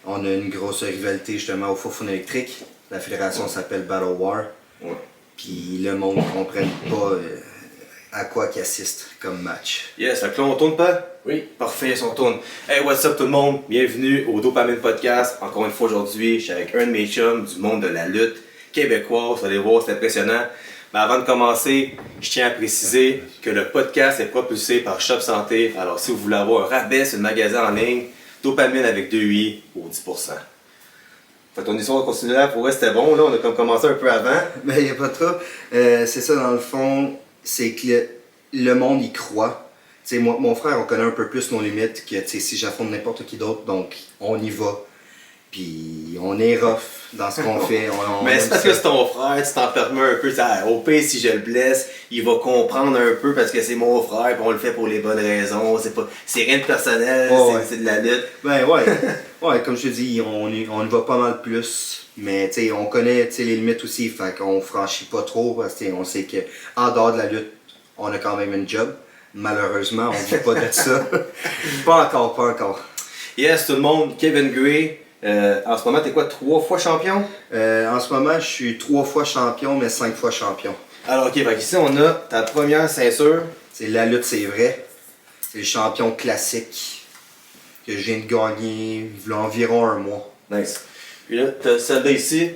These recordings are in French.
on a une grosse rivalité justement au Fofun électrique. La fédération s'appelle Battle War. Ouais. Puis le monde ne comprend pas à quoi qu'il assiste comme match. Yes, fait que là on tourne pas? Oui. Parfait, on tourne. Hey, what's up tout le monde? Bienvenue au Dopamine Podcast. Encore une fois aujourd'hui, je suis avec un de mes chums du monde de la lutte québécois. Vous allez voir, c'est impressionnant. Mais avant de commencer, je tiens à préciser que le podcast est propulsé par Shop Santé. Alors si vous voulez avoir un rabais sur le magasin en ligne, Dopamine avec 2 i pour 10%. Fait ton histoire continue là, pour vrai c'était bon, là, on a comme commencé un peu avant. Mais il n'y a pas trop. C'est ça dans le fond, c'est que le monde y croit. T'sais, moi, mon frère, on connaît un peu plus nos limites que si j'affronte n'importe qui d'autre, donc on y va. Puis on est rough dans ce qu'on fait. Mais c'est parce que c'est ton frère, tu t'en permets un peu. Au pire, si je le blesse, il va comprendre un peu parce que c'est mon frère, puis on le fait pour les bonnes raisons. C'est rien de personnel, c'est de la lutte. Ben ouais, ouais, comme je te dis, on y va pas mal plus. Mais on connaît les limites aussi, fait qu'on franchit pas trop parce qu'on sait qu'en dehors de la lutte, on a quand même une job. Malheureusement, on vit pas de ça. Pas encore. Yes, tout le monde, Kevin Gray. En ce moment, t'es quoi, 3 fois champion? En ce moment, je suis 3 fois champion, mais 5 fois champion. Alors, ok, fait ici, on a ta première ceinture. C'est la lutte, c'est vrai. C'est le champion classique que je viens de gagner il y a environ un mois. Nice. Puis là, t'as celle-là ici.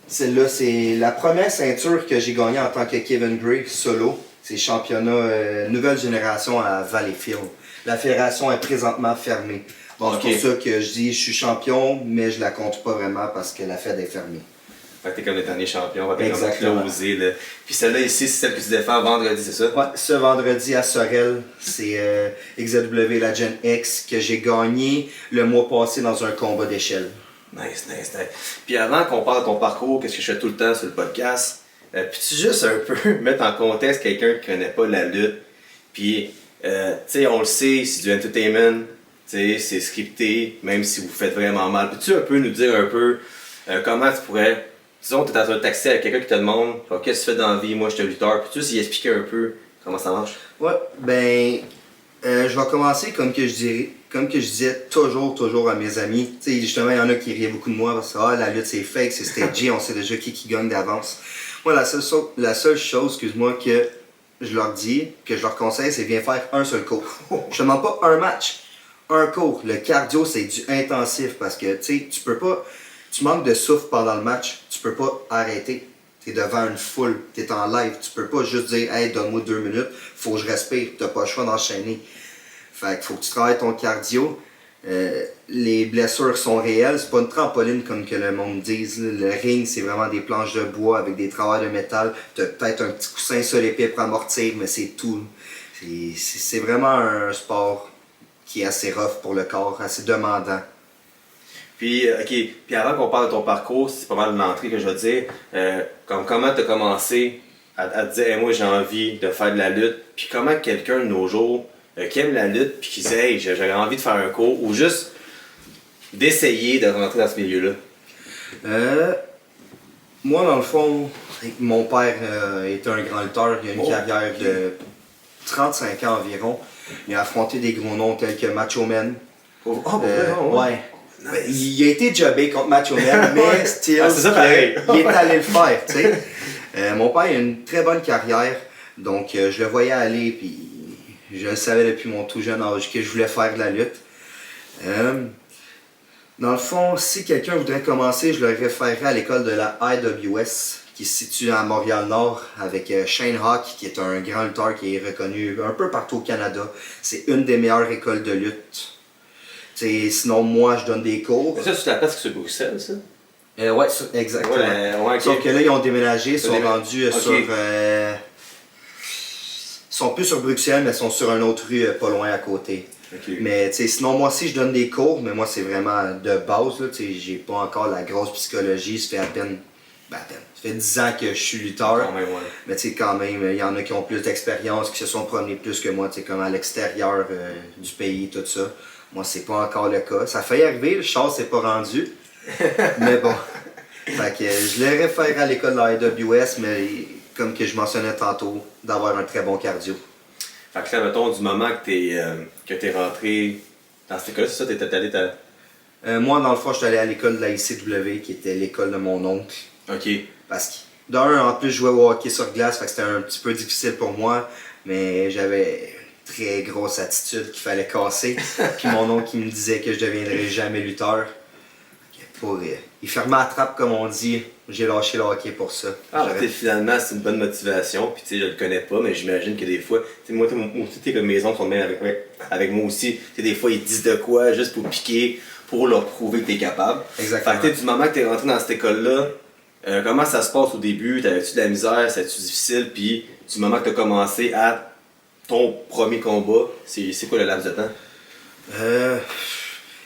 Celle-là, c'est la première ceinture que j'ai gagnée en tant que Kevin Gray solo. C'est le championnat nouvelle génération à Valleyfield. La fédération est présentement fermée. Bon, okay. C'est pour ça que je dis je suis champion, mais je la compte pas vraiment parce que la fête est fermée. Fait que t'es comme le dernier champion, t'es comme closé là. Puis celle-là ici, c'est celle que tu défends vendredi, c'est ça? Ouais, ce vendredi à Sorel, c'est XW la Gen X que j'ai gagné le mois passé dans un combat d'échelle. Nice. Puis avant qu'on parle de ton parcours, qu'est-ce que je fais tout le temps sur le podcast, peux-tu juste un peu mettre en contexte quelqu'un qui connaît pas la lutte? Puis, tu sais, on le sait, c'est du entertainment. C'est scripté, même si vous faites vraiment mal. Peux-tu un peu nous dire un peu comment tu pourrais... Disons, tu es dans un taxi avec quelqu'un qui te demande « Qu'est-ce que tu fais dans la vie? Moi, je suis un lutteur. » Peux-tu s'y expliquer un peu comment ça marche? Ouais, ben... je vais commencer comme que je disais toujours à mes amis. Tu sais, justement, il y en a qui riaient beaucoup de moi parce que la lutte, c'est fake, c'est stagé, on sait déjà qui gagne d'avance. Moi, la seule chose, excuse-moi, que je leur dis, que je leur conseille, c'est viens faire un seul cours. Je te demande pas un match. Un cours. Le cardio, c'est du intensif parce que tu peux pas. Tu manques de souffle pendant le match, tu peux pas arrêter. Tu es devant une foule, tu es en live, tu peux pas juste dire hey, donne-moi 2 minutes, faut que je respire, t'as pas le choix d'enchaîner. Fait qu'il faut que tu travailles ton cardio. Les blessures sont réelles, c'est pas une trampoline comme que le monde dise. Le ring, c'est vraiment des planches de bois avec des travails de métal. T'as peut-être un petit coussin sur l'épée pour amortir, mais c'est tout. C'est vraiment un sport qui est assez rough pour le corps, assez demandant. Puis, puis avant qu'on parle de ton parcours, c'est pas mal l'entrée que je veux dire. Comment tu as commencé à te dire hey, moi j'ai envie de faire de la lutte, puis comment quelqu'un de nos jours qui aime la lutte, puis qui dit hey, j'avais envie de faire un cours, ou juste d'essayer de rentrer dans ce milieu-là? Moi, dans le fond, mon père était un grand lutteur, il a une carrière de 35 ans environ. Il a affronté des gros noms tels que Macho Man. Ouais. Nice. Il a été jobé contre Macho Man, mais still, c'est ça pareil. Il est allé le faire, tu sais. Mon père a une très bonne carrière, donc je le voyais aller, puis je le savais depuis mon tout jeune âge que je voulais faire de la lutte. Dans le fond, si quelqu'un voudrait commencer, je le référerais à l'école de la IWS, qui se situe à Montréal-Nord, avec Shane Hawk, qui est un grand lutteur qui est reconnu un peu partout au Canada. C'est une des meilleures écoles de lutte. T'sais, sinon, moi, je donne des cours. Mais ça, tu t'appelles sur Bruxelles, ça? Ouais, exactement. Ouais, Sauf que là, ils ont déménagé, ils sont rendus sur... Ils sont plus sur Bruxelles, mais ils sont sur une autre rue pas loin à côté. Okay. Mais sinon, moi aussi, je donne des cours, mais moi, c'est vraiment de base. J'ai pas encore la grosse psychologie. Ça fait à peine... Ça fait 10 ans que je suis lutteur. Quand même, ouais. Mais quand même, il y en a qui ont plus d'expérience, qui se sont promenés plus que moi, comme à l'extérieur du pays, tout ça. Moi, c'est pas encore le cas. Ça a failli arriver, le char s'est pas rendu. Mais bon. Fait que je le réfère à l'école de la AWS, mais comme que je mentionnais tantôt, d'avoir un très bon cardio. Fait que là, mettons, du moment que t'es rentré dans cette école, c'est ça, t'étais allé Moi, dans le fond, j'étais allé à l'école de la ICW, qui était l'école de mon oncle. Ok. Parce que, d'un, en plus, je jouais au hockey sur glace, fait que c'était un petit peu difficile pour moi, mais j'avais une très grosse attitude qu'il fallait casser. Puis mon oncle, qui me disait que je deviendrais jamais lutteur. Il fermait la trappe, comme on dit. J'ai lâché le hockey pour ça. Finalement, c'est une bonne motivation. Puis, tu sais, je le connais pas, mais j'imagine que des fois, tu sais, moi, comme mes oncles sont même avec moi aussi. Tu sais, des fois, ils disent de quoi juste pour piquer, pour leur prouver que t'es capable. Exactement. Fait que, du moment que t'es rentré dans cette école-là, comment ça se passe au début? T'avais-tu de la misère? C'était-tu difficile? Puis, du moment que t'as commencé à ton premier combat, c'est quoi le laps de temps?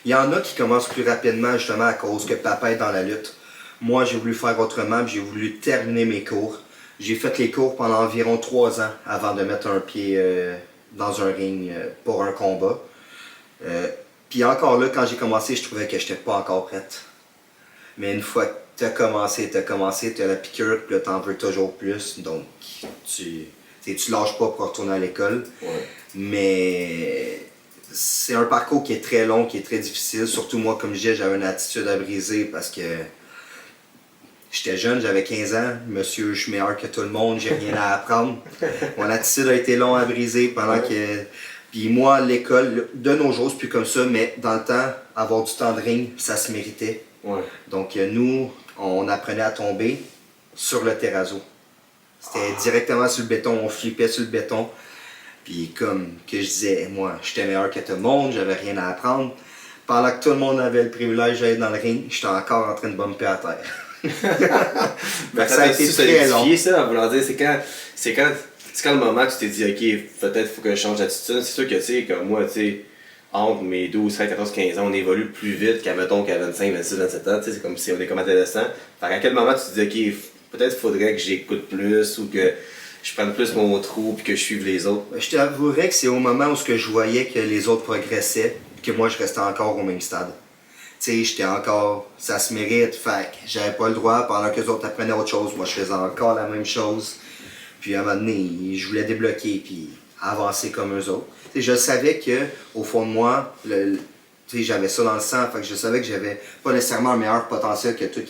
Il y en a qui commencent plus rapidement justement à cause que papa est dans la lutte. Moi, j'ai voulu faire autrement, j'ai voulu terminer mes cours. J'ai fait les cours pendant environ 3 ans avant de mettre un pied dans un ring pour un combat. Puis encore là, quand j'ai commencé, je trouvais que j'étais pas encore prête. Mais une fois que t'as commencé, t'as la piqûre, puis là t'en veux toujours plus. Donc, tu lâches pas pour retourner à l'école. Ouais. Mais c'est un parcours qui est très long, qui est très difficile. Surtout moi, comme je disais, j'avais une attitude à briser parce que j'étais jeune, j'avais 15 ans. Monsieur, je suis meilleur que tout le monde, j'ai rien à apprendre. Mon attitude a été long à briser pendant que... Puis moi, l'école, de nos jours, c'est plus comme ça, mais dans le temps, avoir du temps de ring, ça se méritait. Ouais. Donc nous, on apprenait à tomber sur le terrazzo. C'était directement sur le béton, on flippait sur le béton. Puis comme que je disais, moi, j'étais meilleur que tout le monde, j'avais rien à apprendre. Pendant que tout le monde avait le privilège d'aller dans le ring, j'étais encore en train de bumper à terre. Ça a été très long. Ça, en voulant dire, c'est quand le moment que tu t'es dit, ok, peut-être faut que je change d'attitude. C'est sûr que, tu sais, comme moi, tu sais, entre mes 12, 13, 14, 15 ans, on évolue plus vite qu'à 25, 26, 27 ans. Tu sais, c'est comme si on est comme adolescent. Fait qu'à quel moment tu te dis, ok, peut-être faudrait que j'écoute plus ou que je prenne plus mon trou puis que je suive les autres? Je t'avouerais que c'est au moment où je voyais que les autres progressaient que moi je restais encore au même stade. Tu sais, j'étais encore, ça se mérite, fait que j'avais pas le droit pendant que les autres apprenaient autre chose. Moi je faisais encore la même chose. Puis à un moment donné, je voulais débloquer puis avancer comme eux autres. Tu sais, je savais que au fond de moi, tu sais, j'avais ça dans le sang, fait que je savais que j'avais pas nécessairement un meilleur potentiel que tout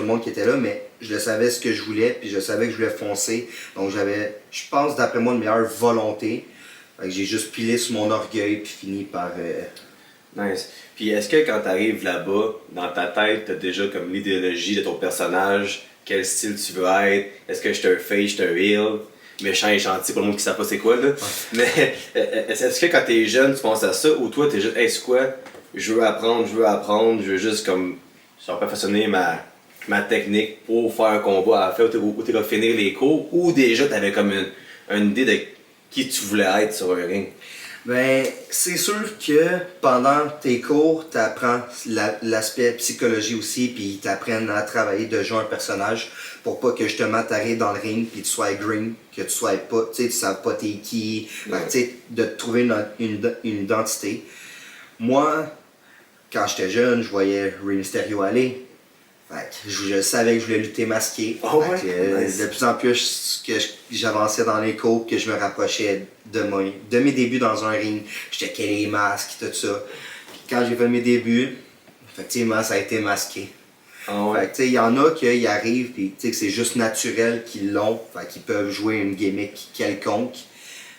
le monde qui était là, mais je le savais ce que je voulais, puis je savais que je voulais foncer. Donc j'avais, je pense d'après moi, une meilleure volonté. Fait que j'ai juste pilé sur mon orgueil, puis fini par... Nice. Puis est-ce que quand t'arrives là-bas, dans ta tête, t'as déjà comme l'idéologie de ton personnage, quel style tu veux être, est-ce que je suis un face, je suis un heel? Méchant et gentil pour le monde qui ne sait pas c'est quoi là. Ouais. Mais est-ce que quand t'es jeune, tu penses à ça ou toi t'es juste, hey, c'est quoi? Je veux apprendre, je veux juste comme, perfectionner ma technique pour faire un combat à la fin où t'es finir les cours ou déjà t'avais comme une idée de qui tu voulais être sur un ring? Ben, c'est sûr que pendant tes cours, tu apprends l'aspect psychologie aussi, puis ils t'apprennent à travailler de jouer un personnage pour pas que justement t'arrives dans le ring puis tu sois green, que tu sois pas, tu sais, tu savent pas t'es qui, tu sais, de te trouver une identité. Moi, quand j'étais jeune, je voyais Rey Mysterio aller. Fait que je savais que je voulais lutter masqué. Oh ouais, nice. De plus en plus que j'avançais dans les cours, que je me rapprochais de mes débuts dans un ring, je checkais les masques, tout ça. Puis quand j'ai fait mes débuts, effectivement, ça a été masqué. Oh ouais. Fait que tu sais, il y en a qui arrivent, puis tu sais que c'est juste naturel qu'ils l'ont, fait qu'ils peuvent jouer une gimmick quelconque.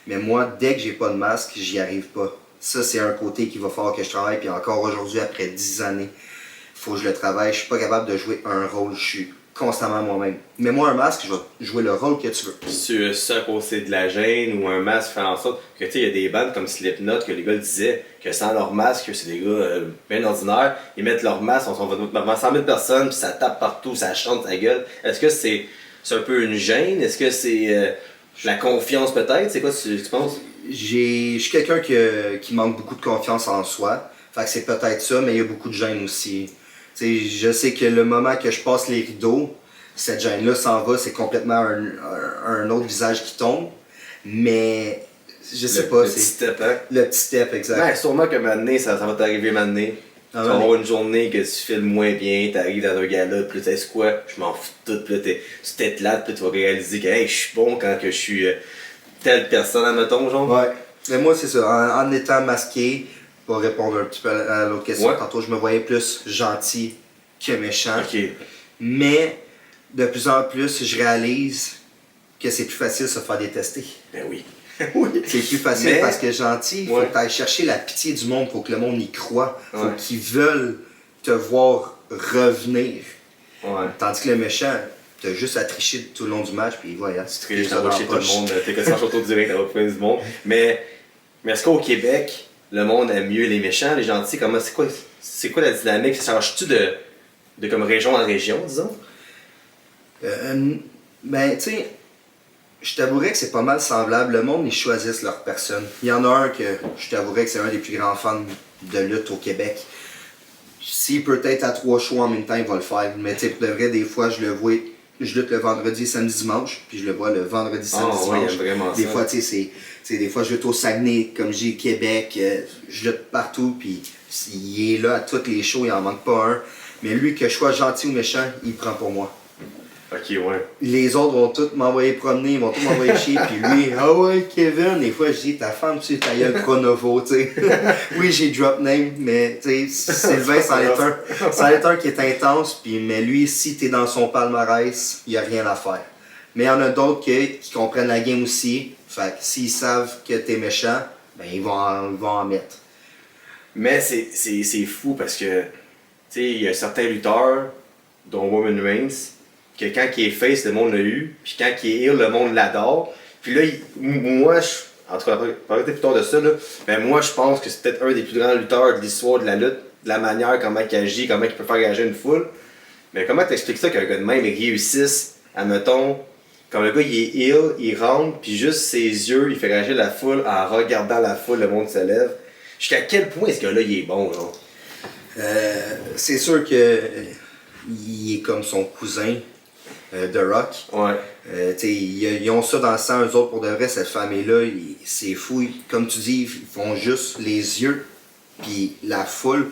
Mais moi, dès que j'ai pas de masque, j'y arrive pas. Ça, c'est un côté qu'il va falloir que je travaille, puis encore aujourd'hui, après 10 années, faut que je le travaille. Je suis pas capable de jouer un rôle, je suis constamment moi-même. Mets-moi un masque, je vais jouer le rôle que tu veux. C'est ça à cause de la gêne ou un masque fait en sorte que tu sais, il y a des bandes comme Slipknot que les gars disaient que sans leur masque, c'est des gars bien ordinaires, ils mettent leur masque, on va devant 100 000 personnes, puis ça tape partout, ça chante ta gueule. Est-ce que c'est un peu une gêne? Est-ce que c'est la confiance peut-être? C'est quoi tu penses? Je suis quelqu'un qui manque beaucoup de confiance en soi. Fait que c'est peut-être ça, mais il y a beaucoup de gêne aussi. T'sais, je sais que le moment que je passe les rideaux, cette gêne-là s'en va, c'est complètement un autre visage qui tombe. Mais je sais pas. Le petit step, hein? Le petit step, exact. Ouais, sûrement que maintenant, ça va t'arriver maintenant. Tu vas avoir une journée que tu filmes moins bien, t'arrives dans un gala, puis là, tu sais quoi, je m'en fous de tout, puis là, tu t'éclates, puis tu vas réaliser que hey, je suis bon quand que je suis telle personne, admettons, genre. Ouais. Mais moi, c'est ça. En étant masqué, pour répondre un petit peu à l'autre question, Ouais. tantôt je me voyais plus gentil que méchant. Ok. Mais de plus en plus, je réalise que c'est plus facile de se faire détester. Ben oui. Oui. C'est plus facile Mais- parce que gentil, il faut Ouais. que tu ailles chercher la pitié du monde, faut que le monde y croit, faut Ouais. qu'ils veulent te voir revenir. Ouais. Tandis que le méchant, t'as juste à tricher tout le long du match, puis voilà. Tu te juste à chez tout le monde, t'es que ça autour direct, à l'autre du monde. Mais est-ce qu'au Québec, le monde aime mieux les méchants, les gentils? Comment, c'est quoi la dynamique? Ça change-tu de comme région en région, disons? Ben, tu sais, je t'avouerais que c'est pas mal semblable. Le monde, ils choisissent leur personne. Il y en a un que je t'avouerais que c'est un des plus grands fans de lutte au Québec. S'il peut être à 3 shows en même temps, il va le faire. Mais tu sais, pour de vrai, des fois, je le vois, je lutte le vendredi, samedi, dimanche, puis je le vois le vendredi, samedi, ouais, dimanche. il aime vraiment Des ça. fois, tu sais, des fois, je lutte au Saguenay, comme j'ai Québec, je lutte partout, puis il est là à tous les shows, il en manque pas un. Mais lui, que je sois gentil ou méchant, il prend pour moi. Ok, ouais. Les autres vont tous m'envoyer promener, ils vont tous m'envoyer chier, puis lui, ah ouais, Kevin, des fois je dis, ta femme, tu sais, ta gueule Pronovo, tu sais. Oui, j'ai drop name, mais tu sais, Sylvain, c'en est un qui est intense, puis mais lui, si t'es dans son palmarès, il y a rien à faire. Mais il y en a d'autres qui comprennent la game aussi, fait que s'ils savent que t'es méchant, ben ils vont en mettre. Mais c'est fou parce que, tu sais, il y a certains lutteurs, dont Roman Reigns, que quand il est face, le monde l'a eu, puis quand il est heel, le monde l'adore. Puis là, moi, en tout cas, parler plus tard de ça, là, ben moi, je pense que c'est peut-être un des plus grands lutteurs de l'histoire de la lutte, de la manière, comment il agit, comment il peut faire réagir une foule. Mais comment t'expliques ça qu'un gars de même, il réussisse, admettons, quand le gars il est heel, il rentre, puis juste ses yeux, il fait réagir la foule en regardant la foule, le monde se lève. Jusqu'à quel point ce gars-là, il est bon, genre? C'est sûr que il est comme son cousin, The Rock. Ouais. Ils ont ça dans le sang, eux autres, pour de vrai, cette famille-là, c'est fou. Comme tu dis, ils font juste les yeux, puis la foule.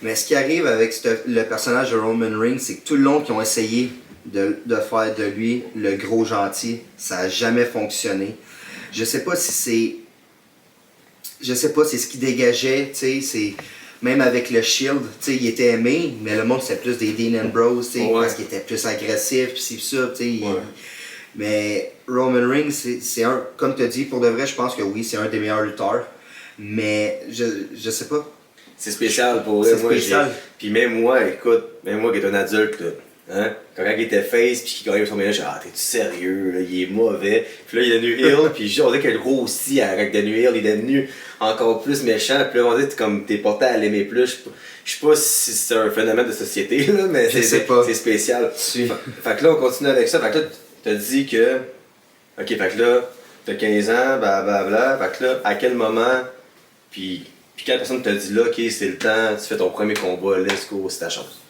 Mais ce qui arrive avec le personnage de Roman Reigns, c'est que tout le long qu'ils ont essayé de faire de lui le gros gentil, ça n'a jamais fonctionné. Je sais pas si c'est ce qu'il dégageait, tu sais, même avec le Shield, tu sais, il était aimé, mais le monde c'était plus des Dean Ambrose, tu sais, Ouais. parce qu'il était plus agressif, pis c'est ça, tu sais. Ouais. Mais Roman Reigns, c'est un, comme tu as dit, pour de vrai, je pense que oui, c'est un des meilleurs lutteurs, mais je sais pas. C'est spécial pour C'est eux, moi. spécial. Puis même moi, écoute, même moi qui est un adulte, là, hein, quand il était face, puis qu'il gagnait son ménage, ah, t'es-tu sérieux, là, il est mauvais. Puis là, il est devenu heel, puis on dirait qu'il grossit avec devenu heel, il est devenu encore plus méchant. Puis là, on dit comme t'es porté à l'aimer plus. Je sais pas si c'est un phénomène de société, là, mais Je sais pas. c'est spécial. Tu- Fait que là, on continue avec ça. Fait que là, t'as dit que. Ok, fait que là, t'as 15 ans, blablabla. Fait que là, à quel moment, puis quand la personne t'a dit là, ok, c'est le temps, tu fais ton premier combat, let's go, c'est ta chance.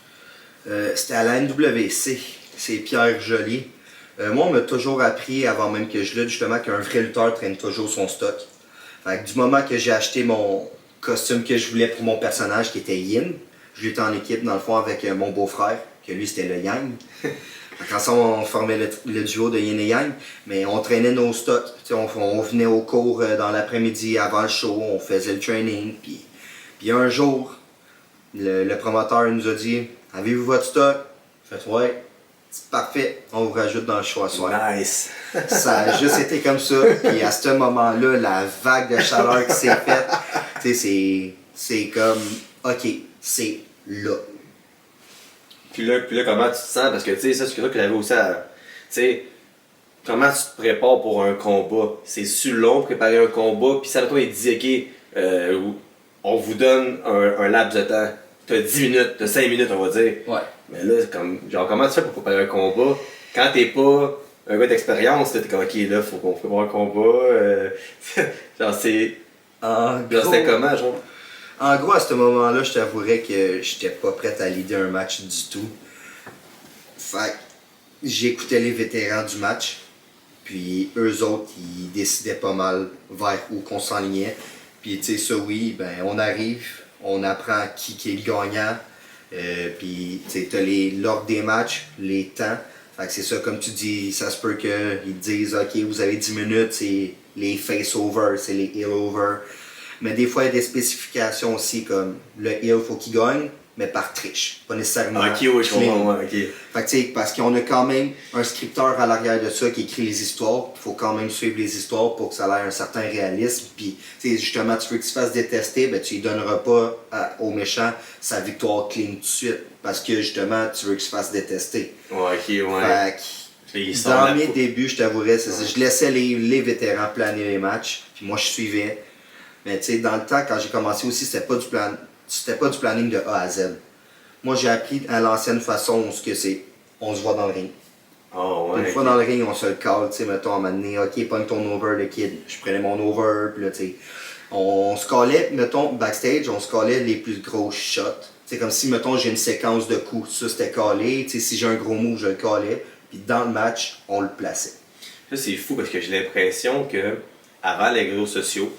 C'était à la NWC, c'est Pierre Joly. Moi, on m'a toujours appris, avant même que je lutte, justement, qu'un vrai lutteur traîne toujours son stock. Fait que du moment que j'ai acheté mon costume que je voulais pour mon personnage, qui était Yin, je luttais en équipe, dans le fond, avec mon beau-frère, que lui, c'était le Yang. Fait qu'ensemble, on formait le duo de Yin et Yang, mais on traînait nos stocks. Tu sais, on venait au cours dans l'après-midi, avant le show, on faisait le training. Puis un jour, le promoteur nous a dit « Avez-vous votre stock? » Fait « Ouais, c'est parfait, on vous rajoute dans le show à soir. » Nice! Ça a juste été comme ça. Puis à ce moment-là, la vague de chaleur qui s'est faite, tu sais, c'est comme OK, c'est là. Puis là, comment tu te sens? Parce que tu sais, ça, c'est ça que j'avais aussi à. Tu sais, comment tu te prépares pour un combat? C'est sur long préparer un combat, puis ça, toi, il te dit, OK, on vous donne un laps de temps. T'as 10 minutes, t'as 5 minutes, on va dire. Ouais. Mais là, c'est comme, genre, comment tu fais pour préparer un combat? Quand t'es pas un gars d'expérience, t'es comme, OK, là, faut qu'on prépare un combat. Genre, c'est. En Genre, gros, c'était comment, genre? en gros, à ce moment-là, je t'avouerais que j'étais pas prêt à leader un match du tout. Fait que j'écoutais les vétérans du match, puis eux autres, ils décidaient pas mal vers où qu'on s'enlignait. Puis tu sais, ça oui, ben on arrive, on apprend qui est le gagnant, puis tu sais, t'as l'ordre des matchs, les temps. Fait que c'est ça, comme tu dis, ça se peut qu'ils te disent, OK, vous avez 10 minutes, c'est les face-over, c'est les heel-over. Mais des fois, il y a des spécifications aussi, comme le heel, faut qu'il gagne, mais par triche. Pas nécessairement. Ok, oui, je comprends, ouais, ok. Fait que, tu sais, parce qu'on a quand même un scripteur à l'arrière de ça qui écrit les histoires. Il faut quand même suivre les histoires pour que ça ait un certain réalisme. Puis, tu sais, justement, tu veux qu'il se fasse détester, ben, tu lui donneras pas au méchant sa victoire clean tout de suite. Parce que, justement, tu veux qu'il se fasse détester. Ouais, ok, ouais. Fait que, dans mes débuts, je t'avouerais, je laissais les vétérans planer les matchs. Puis moi, je suivais. Mais, tu sais, dans le temps, quand j'ai commencé aussi, c'était pas du planning de A à Z. Moi, j'ai appris à l'ancienne façon ce que c'est. On se voit dans le ring. Oh, ouais, Une fois dans le ring, on se le cale, tu sais, mettons, à un moment donné, ok, pogne ton over, le kid. Je prenais mon over, puis là, tu sais. On se calait, mettons, backstage, on se calait les plus gros shots. C'est comme si, mettons, j'ai une séquence de coups. Ça, c'était calé. Tu sais, si j'ai un gros move, je le calais. Puis dans le match, on le plaçait. Ça, c'est fou parce que j'ai l'impression que avant les réseaux sociaux,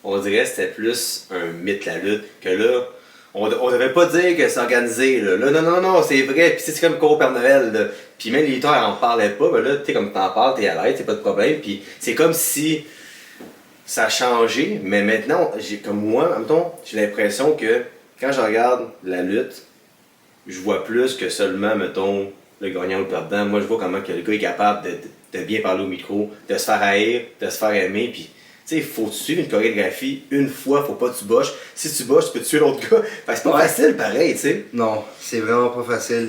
on dirait que c'était plus un mythe la lutte. Que là, on devait pas dire que c'est organisé. Là, non, c'est vrai. Puis c'est comme au Père Noël. Là. Puis même les lutteurs en parlaient pas. Mais là, tu sais, comme t'en parles, t'es à l'aise, t'as pas de problème. Puis c'est comme si ça a changé. Mais maintenant, comme moi, mettons, j'ai l'impression que quand je regarde la lutte, je vois plus que seulement, mettons, le gagnant ou le perdant. Moi, je vois comment que le gars est capable de bien parler au micro, de se faire haïr, de se faire aimer. Puis, tu sais, il faut suivre une chorégraphie une fois, faut pas que tu boshes. Si tu boshes, tu peux tuer l'autre gars. Fait que c'est pas facile pareil, tu sais. Non, c'est vraiment pas facile.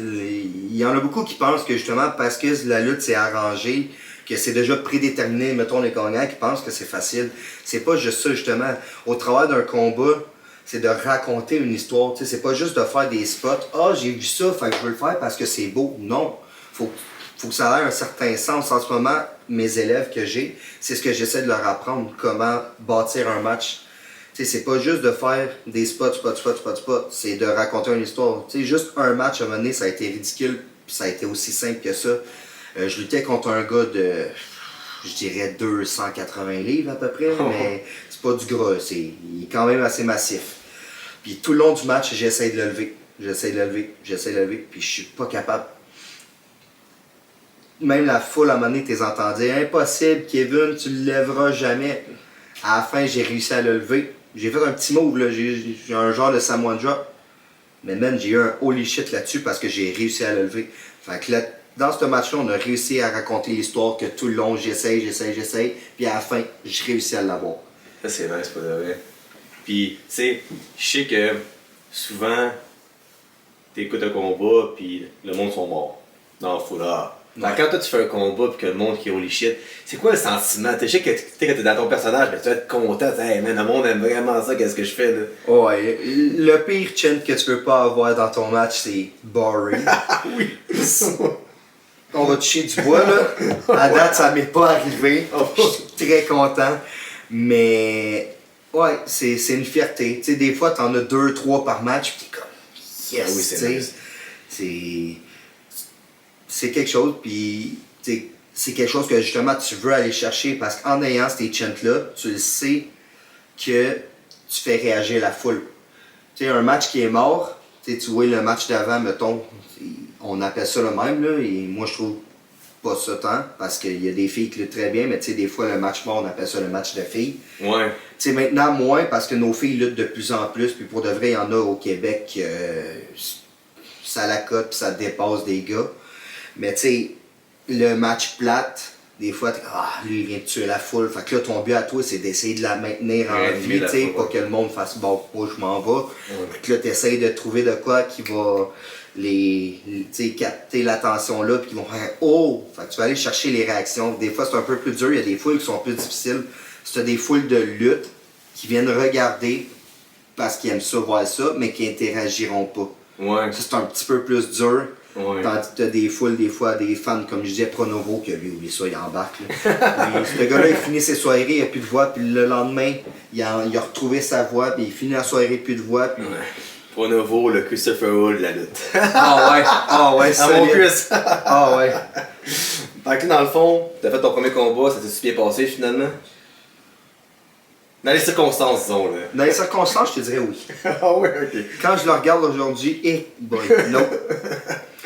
Il y en a beaucoup qui pensent que justement, parce que la lutte s'est arrangée, que c'est déjà prédéterminé, mettons les gagnants, qui pensent que c'est facile. C'est pas juste ça, justement. Au travers d'un combat, c'est de raconter une histoire. C'est pas juste de faire des spots. Ah, j'ai vu ça, fait que je veux le faire parce que c'est beau. Non. Faut que ça ait un certain sens. En ce moment, mes élèves que j'ai, c'est ce que j'essaie de leur apprendre, comment bâtir un match. C'est pas juste de faire des spots. C'est de raconter une histoire. Juste un match à un moment donné, ça a été ridicule, puis ça a été aussi simple que ça. Je luttais contre un gars de, je dirais, 280 livres à peu près, mais c'est pas du gras, il est quand même assez massif. Puis tout le long du match, j'essaie de le lever, puis je suis pas capable. Même la foule, à un moment donné, t'es entendu, impossible, Kevin, tu le lèveras jamais. À la fin, j'ai réussi à le lever. J'ai fait un petit move, là, j'ai un genre de Samoan drop. Mais même, j'ai eu un holy shit là-dessus parce que j'ai réussi à le lever. Fait que là, dans ce match-là, on a réussi à raconter l'histoire que tout le long, j'essaye. Puis à la fin, j'ai réussi à l'avoir. Ça, c'est vrai, c'est pas de vrai. Puis, tu sais, je sais que souvent, t'écoutes un combat, puis le monde sont morts. Dans le foulard. Ouais. Quand toi tu fais un combat puis que le monde qui holy shit, c'est quoi le sentiment? Tu sais que t'es dans ton personnage, mais tu vas être content, hey man, le monde aime vraiment ça, qu'est-ce que je fais là? Ouais, le pire chant que tu peux pas avoir dans ton match, c'est boring. Oui. On va toucher du bois là. À date, ça m'est pas arrivé. Je suis très content. Mais ouais, c'est une fierté. Tu sais, des fois, t'en as 2-3 par match, puis t'es comme yes, oui, c'est nice. C'est quelque chose, puis c'est quelque chose que justement tu veux aller chercher parce qu'en ayant ces chants-là, tu le sais que tu fais réagir la foule. Tu sais, un match qui est mort, tu vois le match d'avant, mettons, on appelle ça le même, là, et moi je trouve pas ça tant, parce qu'il y a des filles qui luttent très bien, mais tu sais, des fois le match mort, on appelle ça le match de filles. Ouais. Tu sais, maintenant moins, parce que nos filles luttent de plus en plus, puis pour de vrai, il y en a au Québec, ça la cote, puis ça dépasse des gars. Mais tu sais, le match plate, des fois, lui il vient de tuer la foule. Fait que là, ton but à toi, c'est d'essayer de la maintenir en vie, tu sais, pas que le monde fasse bon, moi je m'en vais. Ouais. Fait que là, t'essayes de trouver de quoi qui va capter l'attention là, puis qui vont faire oh! Fait que tu vas aller chercher les réactions. Des fois, c'est un peu plus dur, il y a des foules qui sont plus difficiles. Si t'as des foules de lutte qui viennent regarder parce qu'ils aiment ça, voir ça, mais qui interagiront pas. Ouais. Ça, c'est un petit peu plus dur. Ouais. Tandis que t'as des foules, des fois, des fans, comme je disais, Pronovo, que lui, oublie ça, il embarque. Ce gars-là, il finit ses soirées, il n'a plus de voix, puis le lendemain, il a retrouvé sa voix, puis il finit la soirée, plus de voix. Puis... Ouais. Pronovo, le Christopher Hall de la lutte. Ah ouais, à mon Chris. Ah ouais. Fait que dans le fond, t'as fait ton premier combat, ça s'est bien passé finalement? Dans les circonstances, disons là. Dans les circonstances, je te dirais oui. Ah ouais, ok. Quand je le regarde aujourd'hui, non.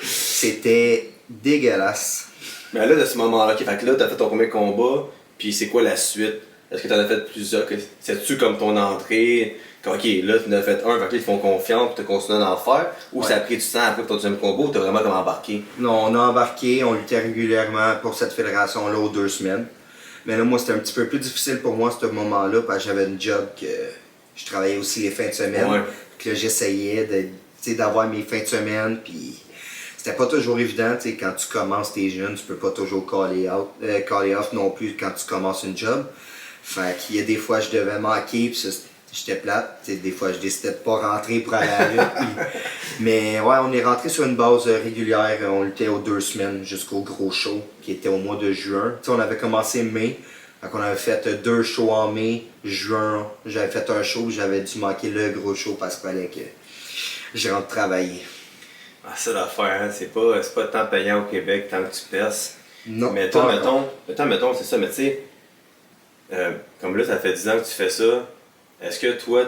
C'était dégueulasse. Mais là, de ce moment-là, okay, fait que là, t'as fait ton premier combat, puis c'est quoi la suite? Est-ce que tu en as fait plusieurs? C'est-tu comme ton entrée? Ok, là tu en as fait un, fait que là, ils te font confiance, tu as continué d'en faire? Ou ça a pris du temps après ton deuxième combat ou tu as vraiment comme embarqué? Non, on a embarqué, on luttait régulièrement pour cette fédération-là aux 2 semaines. Mais là, moi, c'était un petit peu plus difficile pour moi, ce moment-là, parce que j'avais une job que je travaillais aussi les fins de semaine. Ouais. Que là, j'essayais d'avoir mes fins de semaine, puis c'était pas toujours évident, quand tu commences tes jeunes, tu peux pas toujours caller off non plus quand tu commences une job. Fait qu'il y a des fois, je devais manquer, puis j'étais plate. Des fois, je décidais de pas rentrer pour aller à la lutte. Mais ouais, on est rentré sur une base régulière. On luttait aux 2 semaines jusqu'au gros show qui était au mois de juin. T'sais, on avait commencé mai. Donc on avait fait 2 shows en mai. Juin, j'avais fait un show. J'avais dû manquer le gros show parce qu'il fallait que je rentre travailler. Ah, c'est l'affaire, hein? C'est pas tant payant au Québec tant que tu perces. Non, mais toi, mettons, c'est ça, mais tu sais, comme là, ça fait 10 ans que tu fais ça. Est-ce que toi,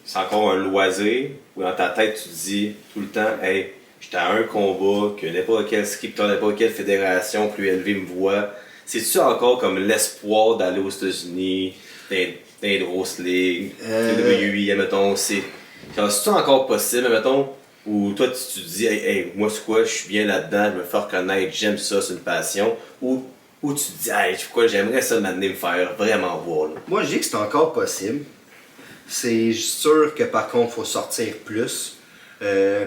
c'est encore un loisir ou dans ta tête, tu te dis tout le temps, hey, j'étais à un combat, que n'importe quel scripteur, n'importe quelle fédération plus élevée me voit. C'est-tu encore comme l'espoir d'aller aux États-Unis, dans les grosses ligues, WWE, mettons, c'est-tu encore possible, mettons, ou toi, tu te dis, hey, moi, c'est quoi, je suis bien là-dedans, je me fais reconnaître, j'aime ça, c'est une passion, ou tu te dis, hey, quoi, j'aimerais ça m'amener me faire vraiment voir. Là. Moi, je dis que c'est encore possible. C'est sûr que par contre, il faut sortir plus.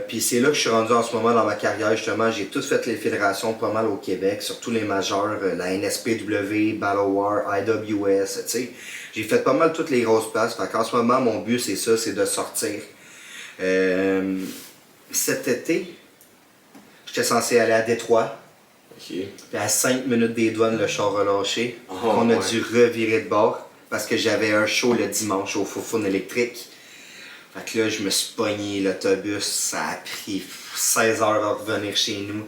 Puis c'est là que je suis rendu en ce moment dans ma carrière, justement. J'ai tout fait les fédérations pas mal au Québec, surtout les majeures, la NSPW, Battle War, IWS, tu sais. J'ai fait pas mal toutes les grosses places. Fait qu'en ce moment, mon but, c'est ça, c'est de sortir. Cet été, j'étais censé aller à Détroit. Okay. Puis à 5 minutes des douanes, le char relâché. On a dû revirer de bord parce que j'avais un show le dimanche au Foufoune électrique. Fait que là, je me suis pogné l'autobus. Ça a pris 16 heures à revenir chez nous.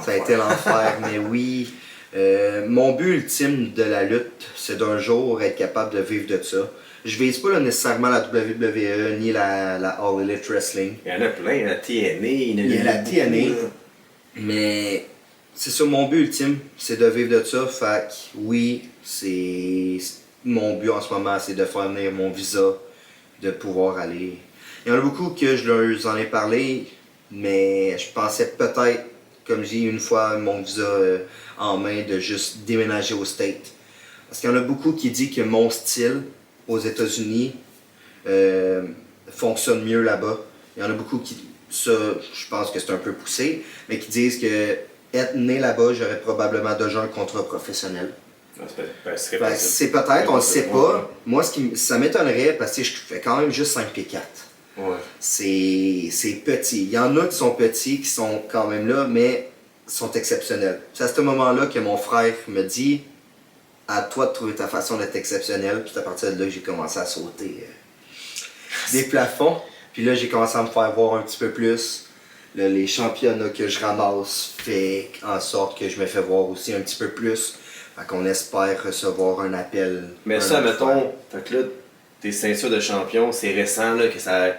Ça a été l'enfer, mais oui. Mon but ultime de la lutte, c'est d'un jour être capable de vivre de ça. Je vise pas là, nécessairement la WWE ni la All Elite Wrestling. Il y en a plein, la TNA. Il y a la TNA. Mais c'est ça, mon but ultime, c'est de vivre de ça. Fait que oui, c'est mon but en ce moment, c'est de faire venir mon visa, de pouvoir aller. Il y en a beaucoup que je leur en ai parlé, mais je pensais peut-être, comme j'ai une fois mon visa en main, de juste déménager au States. Parce qu'il y en a beaucoup qui disent que mon style aux États-Unis fonctionne mieux là-bas. Il y en a beaucoup qui, ça, je pense que c'est un peu poussé, mais qui disent que être né là-bas, j'aurais probablement déjà un contrat professionnel. C'est peut-être, on le sait pas. Moi, ça m'étonnerait parce que je fais quand même juste 5 pieds 4. Ouais. C'est petit. Il y en a qui sont petits, qui sont quand même là, mais sont exceptionnels. C'est à ce moment-là que mon frère me dit à toi de trouver ta façon d'être exceptionnel. Puis c'est à partir de là que j'ai commencé à sauter des plafonds. Puis là, j'ai commencé à me faire voir un petit peu plus. Là, les championnats que je ramasse fait en sorte que je me fais voir aussi un petit peu plus. Fait qu'on espère recevoir un appel. Mais ça, mettons, fait que là, tes ceintures de champion, c'est récent là, que ça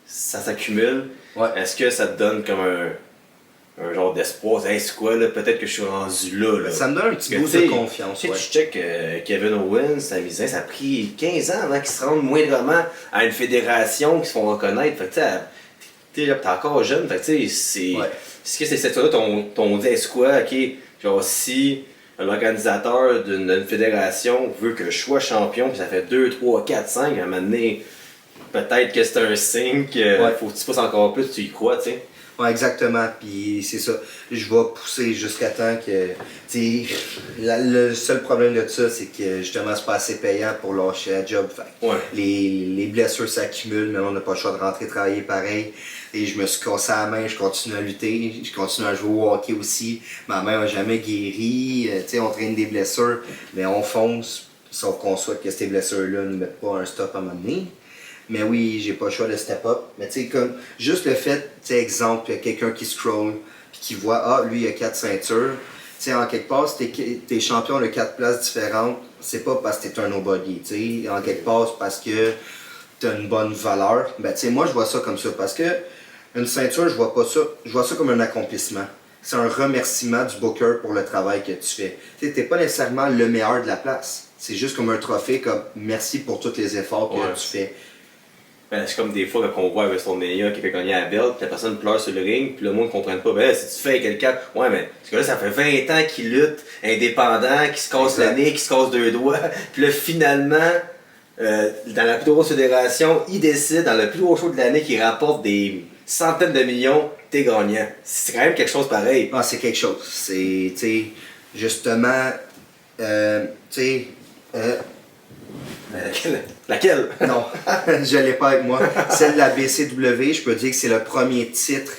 s'accumule. Ouais. Est-ce que ça te donne comme un genre d'espoir? Hey, c'est quoi, là? Peut-être que je suis rendu là. Ça me donne un petit boost de confiance. Tu check Kevin Owens, ça a pris 15 ans avant qu'il se rende moindrement à une fédération qui se font reconnaître. Fait que t'es encore jeune. Fait que tu sais, c'est. Ouais. Est-ce que c'est cette fois-là ton dit, est-ce quoi? Ok, genre si l'organisateur d'une fédération veut que je sois champion, puis ça fait 2, 3, 4, 5, à un moment donné, peut-être que c'est un signe qu'il faut que tu pousses encore plus, tu y crois, tu sais. Ouais, exactement. Puis c'est ça. Je vais pousser jusqu'à temps que. Le seul problème de ça, c'est que justement, c'est pas assez payant pour lâcher la job. Fait. Ouais. Les blessures s'accumulent, mais on n'a pas le choix de rentrer travailler pareil. Et je me suis cassé la main, je continue à lutter, je continue à jouer au hockey aussi. Ma main n'a jamais guéri. On traîne des blessures, mais on fonce. Sauf qu'on souhaite que ces blessures-là ne mettent pas un stop à un moment donné. Mais oui, j'ai pas le choix de step up. Mais tu sais, comme juste le fait, tu sais, exemple, quelqu'un qui scroll puis qui voit, ah, lui, il a 4 ceintures. Tu sais, en quelque part, si t'es champion de 4 places différentes, c'est pas parce que t'es un nobody. Tu sais, en quelque part, c'est parce que t'as une bonne valeur. Ben, tu sais, moi, je vois ça comme ça. Parce que une ceinture, je vois pas ça. Je vois ça comme un accomplissement. C'est un remerciement du booker pour le travail que tu fais. Tu sais, t'es pas nécessairement le meilleur de la place. c'est juste comme un trophée, comme merci pour tous les efforts que tu fais. Ben, c'est comme des fois quand on voit WrestleMania qui fait gagner la belt, puis la personne pleure sur le ring, puis le monde ne comprend pas. Ben là, si tu fais quelqu'un, ouais, mais parce que là, ça fait 20 ans qu'il lutte, indépendant, qui se casse le nez, qui se casse 2 doigts, puis là, finalement, dans la plus grosse fédération, il décide, dans le plus gros show de l'année, qu'il rapporte des centaines de millions, t'es gagnant. C'est quand même quelque chose pareil. Ah, c'est quelque chose. C'est, tu sais, justement, tu sais. Laquelle? Non, je l'ai pas avec moi. Celle de la BCW, je peux dire que c'est le premier titre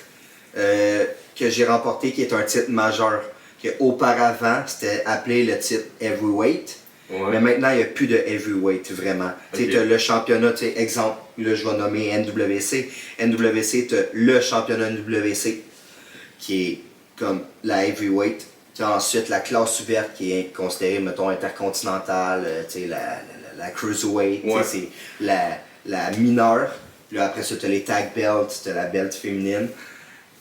que j'ai remporté qui est un titre majeur. Que auparavant, c'était appelé le titre Heavyweight. Ouais. Mais maintenant, il n'y a plus de Heavyweight vraiment. Okay. Tu as le championnat, exemple, là je vais nommer NWC. NWC, tu as le championnat NWC qui est comme la Heavyweight. Tu as ensuite la classe ouverte qui est considérée, mettons, intercontinentale, la Cruiserweight, ouais. C'est la mineure. Puis après ça, tu as les tag belts, tu as la belt féminine.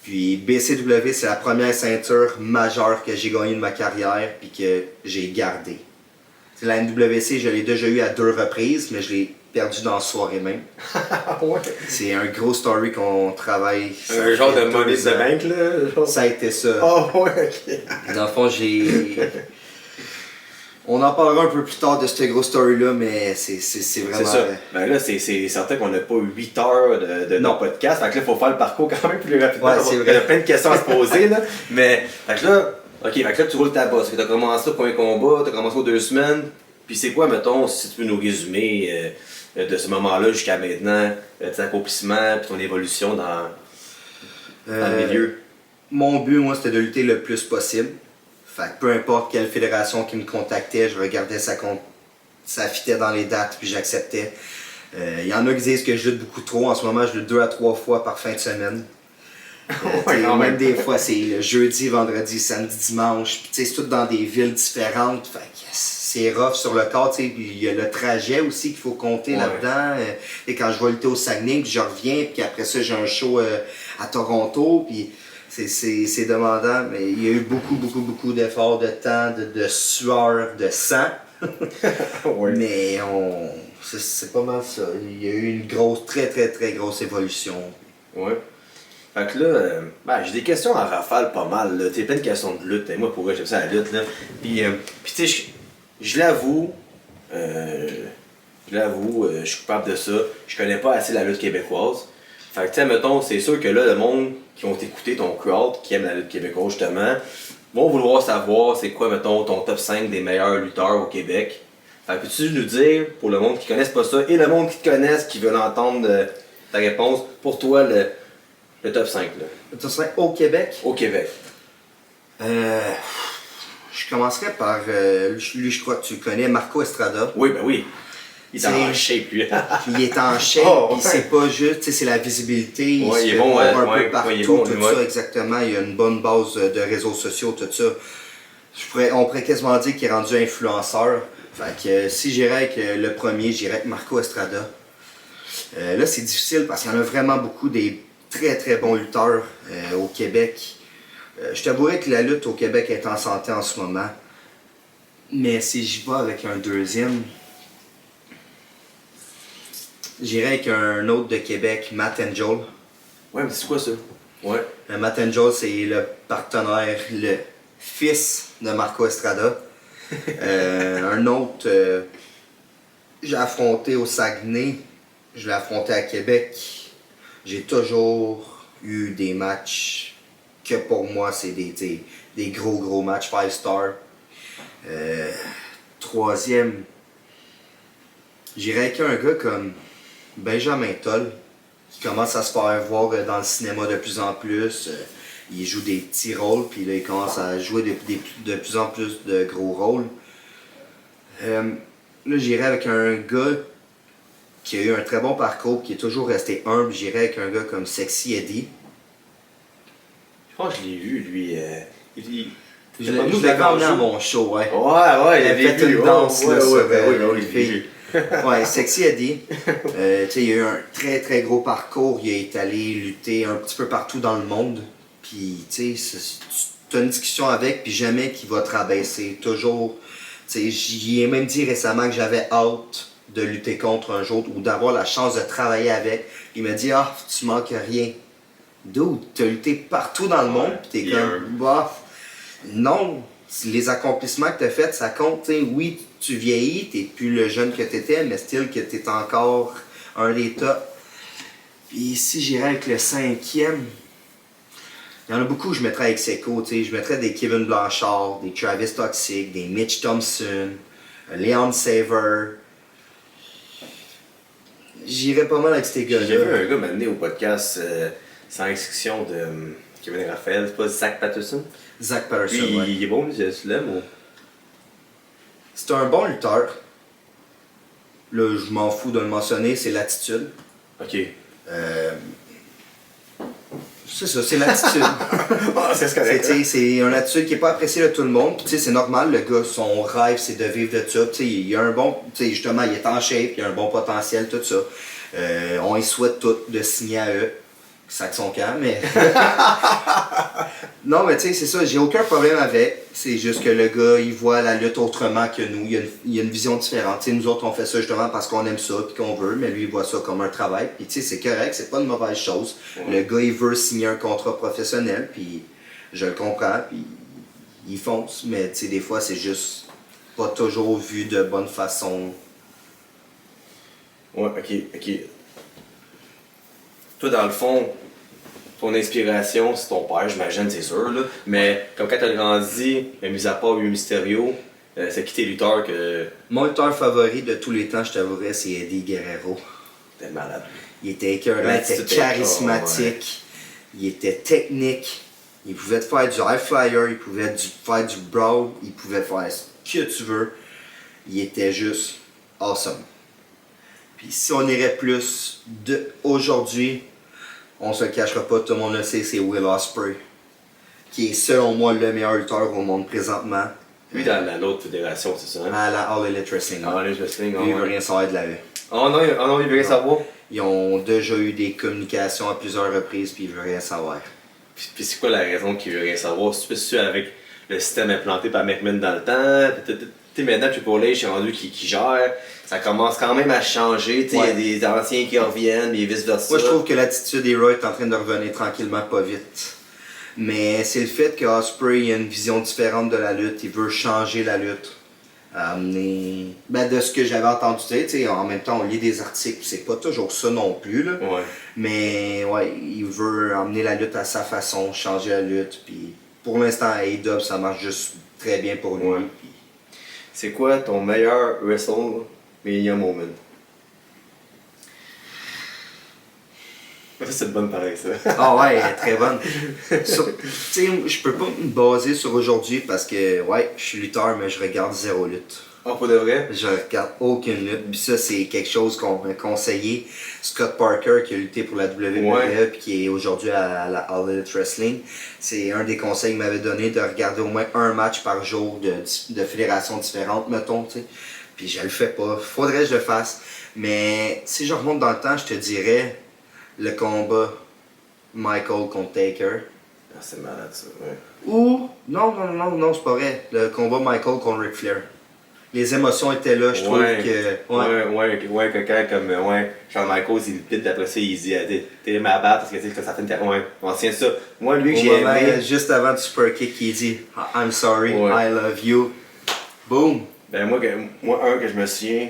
Puis BCW, c'est la première ceinture majeure que j'ai gagnée de ma carrière puis que j'ai gardée. La NWC, je l'ai déjà eu à 2 reprises, mais je l'ai perdu dans la soirée même. Ouais. C'est un gros story qu'on travaille. Un genre de money de bank, là? Genre... Ça a été ça. Oh, ouais, ok. Dans le fond, on en parlera un peu plus tard de cette grosse story-là, mais c'est vraiment... C'est ça. Ben là, c'est certain qu'on n'a pas 8 heures de nos podcasts. Fait que là, il faut faire le parcours quand même plus rapidement. Ouais, c'est vrai. Il y a plein de questions à se poser, là. Mais, fait que là... Ok, fait que là, tu roules ta bosse. Tu as commencé pour un combat, tu as commencé aux 2 semaines. Puis c'est quoi, mettons, si tu peux nous résumer de ce moment-là jusqu'à maintenant, tes accomplissements puis ton évolution dans le milieu? Mon but, moi, c'était de lutter le plus possible. Fait que peu importe quelle fédération qui me contactait, je regardais ça fitait dans les dates puis j'acceptais. Il y en a qui disent que je lutte beaucoup trop. En ce moment, je lutte 2 à 3 fois par fin de semaine. Même des fois, c'est le jeudi, vendredi, samedi, dimanche. Puis c'est tout dans des villes différentes. Fait que c'est rough sur le corps. Puis il y a le trajet aussi qu'il faut compter là-dedans. Et quand je vais lutter au Saguenay, puis je reviens, puis après ça, j'ai un show à Toronto. Puis c'est demandant. Mais il y a eu beaucoup d'efforts, de temps, de sueur, de sang. Ouais. Mais c'est pas mal ça. Il y a eu une grosse, très grosse évolution. Ouais. Fait que là, j'ai des questions à rafale pas mal. Tu sais, plein de questions de lutte. Moi, pour vrai, j'aime ça la lutte. Là. Puis tu sais, je l'avoue, je suis coupable de ça. Je connais pas assez la lutte québécoise. Fait que tu sais, mettons, c'est sûr que là, le monde qui ont écouté ton crowd, qui aime la lutte québécoise justement, vont vouloir savoir c'est quoi, mettons, ton top 5 des meilleurs lutteurs au Québec. Fait que peux-tu nous dire, pour le monde qui connaisse pas ça, et le monde qui te connaisse, qui veut entendre ta réponse, pour toi, le top 5, là. Le top 5 au Québec? Au Québec. Je commencerai par, lui je crois que tu le connais, Marco Estrada. Oui, ben oui. Il est en shape, lui. Il est en shape, puis c'est pas juste, c'est la visibilité, il se fait voir un peu partout, tout ça, exactement. Il y a une bonne base de réseaux sociaux, tout ça. On pourrait quasiment dire qu'il est rendu influenceur. Fait que si j'irais avec le premier, j'irais avec Marco Estrada. Là, c'est difficile parce qu'il y en a vraiment beaucoup des très bons lutteurs au Québec. Je t'avouerais que la lutte au Québec est en santé en ce moment. Mais si j'y vais avec un deuxième, j'irai avec un autre de Québec, Matt Angel. Ouais, mais c'est quoi ça? Ouais. Matt Angel, c'est le partenaire, le fils de Marco Estrada. Un autre, j'ai affronté au Saguenay, je l'ai affronté à Québec. J'ai toujours eu des matchs que pour moi, c'est des gros matchs 5 stars. Troisième, j'irais avec un gars comme Benjamin Toll, qui commence à se faire voir dans le cinéma de plus en plus. Il joue des petits rôles, puis là, il commence à jouer de plus en plus de gros rôles. Là, j'irais avec un gars qui a eu un très bon parcours, qui est toujours resté humble. J'irais avec un gars comme Sexy Eddie. Je pense que je l'ai vu, lui. Je l'avais emmené à mon show, ouais. Ouais, il avait fait une danse là, sur une fille. Ouais, Sexy Eddie. Il a eu un très gros parcours. Il est allé lutter un petit peu partout dans le monde. Puis, tu as une discussion avec, puis jamais qu'il va te rabaisser. Toujours sais, j'y ai même dit récemment que j'avais hâte de lutter contre un jour ou d'avoir la chance de travailler avec. Il m'a dit, ah, tu manques rien. Dude, t'as lutté partout dans le monde, pis t'es comme, bah, non, les accomplissements que t'as faits, ça compte, t'sais, oui, tu vieillis, t'es plus le jeune que t'étais, mais still que t'es encore un des tops. Puis si j'irais avec le cinquième, il y en a beaucoup que je mettrais avec Seco, tu sais, je mettrais des Kevin Blanchard, des Travis Toxic, des Mitch Thompson, Leon Saver. J'irais pas mal avec ces gars-là. J'ai vu un gars m'amener au podcast sans exclusion de Kevin et Raphaël, c'est pas Zach Patterson? Zach Patterson, lui, ouais. il est bon, tu l'aimes ou? C'est un bon lutteur. Là, je m'en fous de le mentionner, c'est l'attitude. Ok. C'est ça, c'est l'attitude. C'est correct. C'est une attitude qui n'est pas appréciée de tout le monde. Puis c'est normal, le gars, son rêve, c'est de vivre de ça. T'sais, il a un bon. Justement, il est en shape, il a un bon potentiel, tout ça. On y souhaite tout de signer à eux. Sac son camp, mais. Non, mais tu sais, c'est ça, j'ai aucun problème avec. C'est juste que le gars, il voit la lutte autrement que nous. Il y a une vision différente. T'sais, nous autres, on fait ça justement parce qu'on aime ça et qu'on veut, mais lui, il voit ça comme un travail. Puis tu sais, c'est correct, c'est pas une mauvaise chose. Le gars, il veut signer un contrat professionnel, puis je le comprends, puis il fonce. Mais tu sais, des fois, c'est juste pas toujours vu de bonne façon. Ouais, ok. Toi, dans le fond, ton inspiration, c'est ton père, j'imagine, c'est sûr, là. Mais comme quand t'as grandi, mis à part Rey Mysterio, c'est qui tes lutteurs que. Mon lutteur favori de tous les temps, je t'avouerais, c'est Eddie Guerrero. T'es malade. Il était écœurant, il était charismatique, il était technique, il pouvait te faire du high flyer, il pouvait faire du brawl, il pouvait faire ce que tu veux. Il était juste awesome. Puis si on irait plus aujourd'hui, on se le cachera pas, tout le monde le sait, c'est Will Ospreay, qui est selon moi le meilleur lutteur au monde présentement. Lui, dans l'autre fédération, c'est ça, hein? À la All Elite Wrestling. All Elite Wrestling, Lui, il veut rien savoir de la E. Oh non, il veut rien savoir. Ils ont déjà eu des communications à plusieurs reprises, puis il veut rien savoir. Puis c'est quoi la raison qu'il veut rien savoir? C'est avec le système implanté par McMahon dans le temps? Tu sais, maintenant, Triple H, c'est rendu qui gère. Ça commence quand même à changer. Il y a des anciens qui reviennent, et vice-versa. Moi, je trouve que l'attitude des Raw est en train de revenir tranquillement, pas vite. Mais c'est le fait qu'Ospreay a une vision différente de la lutte. Il veut changer la lutte. Amener. Ben, de ce que j'avais entendu dire, en même temps, on lit des articles, c'est pas toujours ça non plus. Là. Ouais. Mais ouais, il veut emmener la lutte à sa façon, changer la lutte. Puis pour l'instant, à AEW, ça marche juste très bien pour lui. Ouais. Puis... C'est quoi ton meilleur WrestleMania moment? Ça, c'est une bonne pareille, ça. Ah ouais, elle est très bonne. Tu sais, je peux pas me baser sur aujourd'hui parce que, ouais, je suis lutteur, mais je regarde zéro lutte. Oh, pour de vrai? Je regarde aucune lutte. Puis ça, c'est quelque chose qu'on m'a conseillé. Scott Parker, qui a lutté pour la WWE, puis qui est aujourd'hui à la All Elite Wrestling, c'est un des conseils qu'il m'avait donné de regarder au moins un match par jour de fédérations différentes, mettons, tu sais. Puis je le fais pas. Faudrait que je le fasse. Mais si je remonte dans le temps, je te dirais le combat Michael contre Taker. Ah, c'est malade, ça, ouais. Ou, non, c'est pas vrai. Le combat Michael contre Ric Flair. Les émotions étaient là, je trouve que... Ouais, quelqu'un comme, Shawn Michaels, il pite, après ça, il dit, t'es ma batte, parce que, tu sais, ça fait une... Ouais, on tient ça. Moi, lui, j'ai aimé... Juste avant du super kick, il dit « I'm sorry, I love you ». Boom! Ben, moi, un que je me souviens,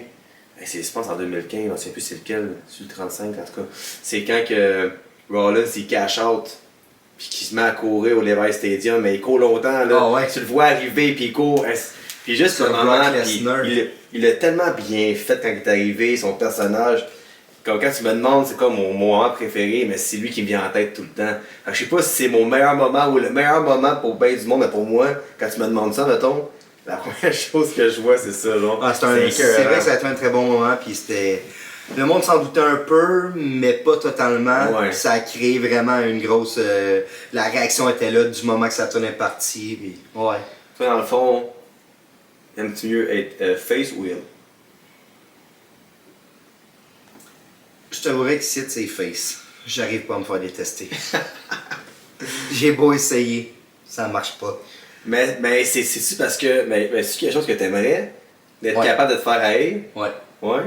c'est, je pense en 2015, je ne sais plus c'est lequel, sur le 35 en tout cas, c'est quand que Rollins, il cash out, puis qu'il se met à courir au Levi's Stadium, mais il court longtemps, là. Tu le vois arriver, puis il court... Puis juste ce moment, il a tellement bien fait quand il est arrivé, son personnage. Quand tu me demandes, c'est comme mon moment préféré, mais c'est lui qui me vient en tête tout le temps. Je sais pas si c'est mon meilleur moment ou le meilleur moment pour bien du monde, mais pour moi, quand tu me demandes ça, mettons, la première chose que je vois, c'est ça. Genre. C'est vrai que ça a été un très bon moment, puis c'était... Le monde s'en doutait un peu, mais pas totalement. Ouais. Ça a créé vraiment une grosse... La réaction était là du moment que ça tournait parti. Puis... Ouais. Toi, dans le fond... Aimes-tu mieux être face ou heel? Je t'avouerais que ici, c'est face. J'arrive pas à me faire détester. J'ai beau essayer, ça marche pas. Mais c'est-tu parce que. Mais c'est quelque chose que t'aimerais? D'être capable de te faire haïr? Ouais. Ouais.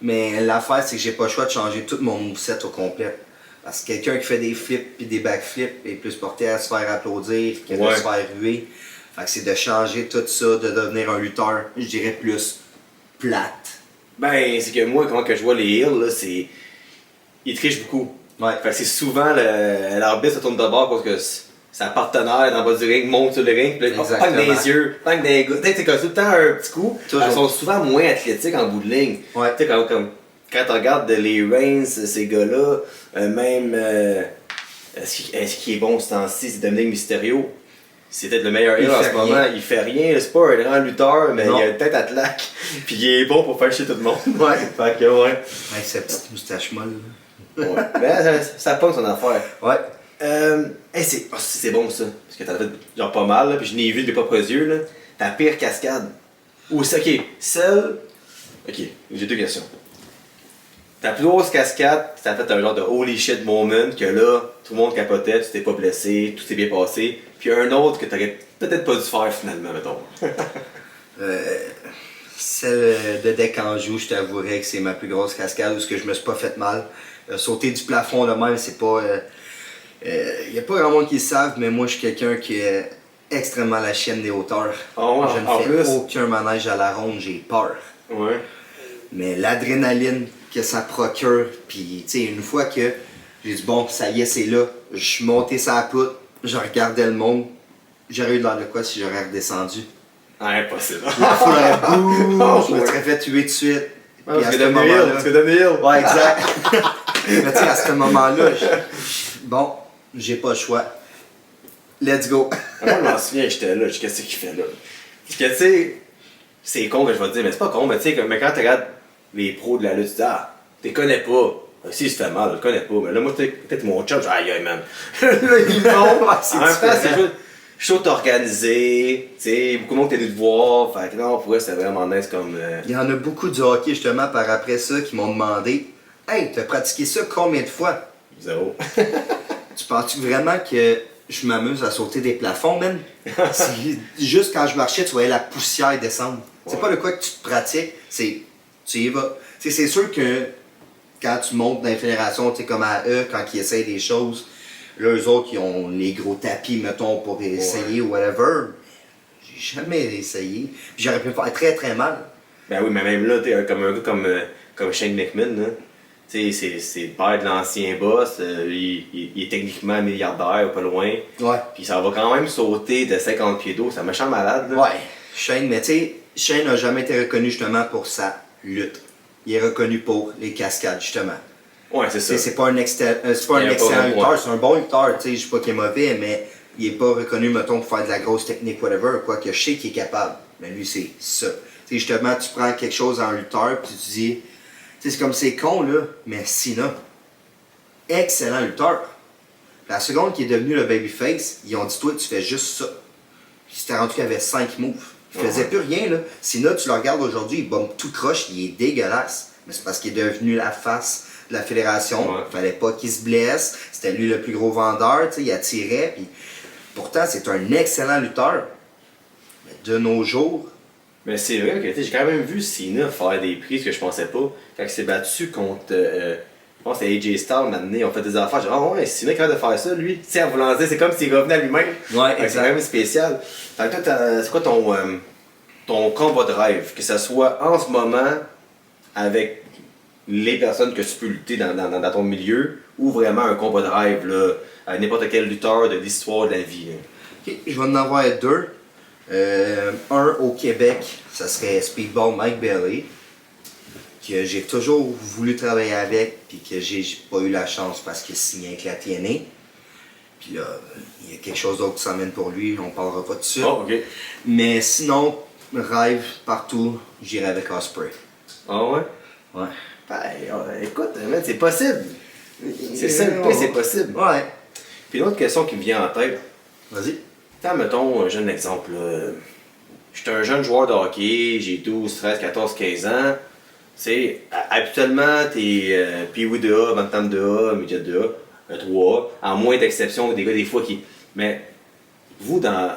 Mais l'affaire, c'est que j'ai pas le choix de changer tout mon moveset au complet. Parce que quelqu'un qui fait des flips puis des backflips est plus porté à se faire applaudir que de se faire ruer. Fait que c'est de changer tout ça, de devenir un lutteur, je dirais plus plate. Ben, c'est que moi, comment que je vois les heels, là, c'est. Ils trichent beaucoup. Ouais. Fait que c'est souvent l'arbitre se tourne de bord parce que sa partenaire dans le bas du ring monte sur le ring, puis là, pogne dans les yeux, pogne dans les gars. Tu sais, comme tout le temps un petit coup. Elles sont souvent moins athlétiques en bout de ligne. Ouais. Tu sais, comme quand tu regardes les Reigns, ces gars-là, même. Est-ce qu'il est bon ce temps-ci, c'est Dominic Mysterio. C'est peut-être le meilleur heel en ce moment. Il fait rien, c'est pas un grand lutteur, mais il a une tête à claque. Puis il est bon pour faire chier tout le monde. Ouais. Fait que ouais. Avec sa petite moustache molle. Ouais. Mais ça pogne son affaire. Ouais. C'est bon ça. Parce que t'as fait genre pas mal, là, puis je n'ai vu de mes propres yeux. Là. Ta pire cascade. Ou c'est ok, celle. Ok, j'ai deux questions. Ta plus grosse cascade, t'as fait un genre de holy shit moment que là, tout le monde capotait, tu t'es pas blessé, tout s'est bien passé. Puis un autre que t'aurais peut-être pas dû faire finalement, mettons. Celle de Deck en joue, je t'avouerais que c'est ma plus grosse cascade où je me suis pas fait mal. Sauter du plafond de même, c'est pas. Y a pas grand monde qui le savent, mais moi je suis quelqu'un qui est extrêmement la chienne des hauteurs. Oh, ouais, je ne fais aucun manège à la ronde, j'ai peur. Ouais. Mais l'adrénaline que ça procure, puis tu sais, une fois que j'ai dit bon, ça y est, c'est là, je suis monté sur la poutre, je regardais le monde, j'aurais eu de l'air de quoi si j'aurais redescendu? Impossible. La foule aurait bouh, je me serais fait tuer de suite. Puis à ce moment-là. Tu donner heal. Ouais, exact. Mais tu sais, à ce moment-là, bon, j'ai pas le choix. Let's go. Moi, je m'en souviens, j'étais là, qu'est-ce qu'il fait là? Parce que tu sais, c'est con que je vais te dire, mais c'est pas con, mais tu sais, quand tu regardes les pros de la lutte, tu dis, ah, tu les connais pas. Si, il se fait mal, je le connais pas. Mais là, moi, peut-être mon chum, je dis, aïe, aïe, man. Là, il tombe. En même temps, c'est juste. Je suis tout organisé, tu sais, beaucoup de monde qui est venu te voir, fait que non, pour eux, c'était vraiment nice comme. Il y en a beaucoup du hockey, justement, par après ça, qui m'ont demandé, hey, t'as pratiqué ça combien de fois? 0. Tu penses-tu vraiment que je m'amuse à sauter des plafonds, man? Juste quand je marchais, tu voyais la poussière descendre. Ouais. C'est pas le quoi que tu te pratiques, c'est. Tu y vas. T'sais, c'est sûr que quand tu montes dans les fédérations, tu sais, comme à eux, quand ils essayent des choses, là, eux autres, ils ont les gros tapis, mettons, pour essayer ou whatever. J'ai jamais essayé. Puis j'aurais pu me faire très très mal. Ben oui, mais même là, t'es comme un gars comme Shane McMahon, là. Tu sais, c'est le père de l'ancien boss, il est techniquement milliardaire, pas loin. Ouais. Puis ça va quand même sauter de 50 pieds d'eau, c'est un méchant malade, là. Ouais. Shane, mais tu sais, Shane n'a jamais été reconnu justement pour sa lutte. Il est reconnu pour les cascades, justement. Ouais, c'est ça. C'est pas un excellent lutteur, c'est un bon lutteur, tu sais, je dis pas qu'il est mauvais, mais il est pas reconnu, mettons, pour faire de la grosse technique, whatever, quoi que je sais qu'il est capable. Mais lui, c'est ça. Tu sais, justement, tu prends quelque chose en lutteur, puis tu dis, tu sais, c'est comme c'est con, là, mais Cena, excellent lutteur. La seconde qui est devenu le babyface, ils ont dit, toi, tu fais juste ça. Puis c'était rendu qu'il avait 5 moves. Il faisait plus rien, là. Cena, tu le regardes aujourd'hui, il bombe tout croche, il est dégueulasse. Mais c'est parce qu'il est devenu la face de la fédération. Ouais. Fallait pas qu'il se blesse. C'était lui le plus gros vendeur, tu sais, il attirait. Puis pourtant, c'est un excellent lutteur. Mais de nos jours. Mais c'est vrai que j'ai quand même vu Cena faire des prises que je pensais pas. Quand il s'est battu contre. Je pense que c'était AJ Styles maintenant, ils ont fait des affaires. J'ai dit, ah ouais, Cena est capable de faire ça, lui. Tu sais, en voulant dire, c'est comme s'il revenait à lui-même. Ouais, c'est quand même spécial. Fait que toi, c'est quoi ton combat de rêve? Que ce soit en ce moment avec les personnes que tu peux lutter dans ton milieu ou vraiment un combat de rêve là, à n'importe quel lutteur de l'histoire de la vie. Là. Okay, je vais en avoir deux. Un au Québec, ça serait Speedball Mike Bailey, que j'ai toujours voulu travailler avec, puis que j'ai pas eu la chance parce qu'il signait avec la TNA. Puis là, il y a quelque chose d'autre qui s'emmène pour lui, on parlera pas de ça. Oh, ok. Mais sinon, rêve partout, j'irai avec Osprey. Ah ouais? Ouais. Ben, écoute, c'est possible. C'est simple, c'est possible. Ouais. Puis une autre question qui me vient en tête. Vas-y. Tant, mettons, un jeune exemple. Je suis un jeune joueur de hockey, j'ai 12, 13, 14, 15 ans. C'est habituellement, t'es Pee-Wee de A, Bantam de A, Midget de A, 3A, à moins d'exceptions des gars des fois qui. Mais vous, dans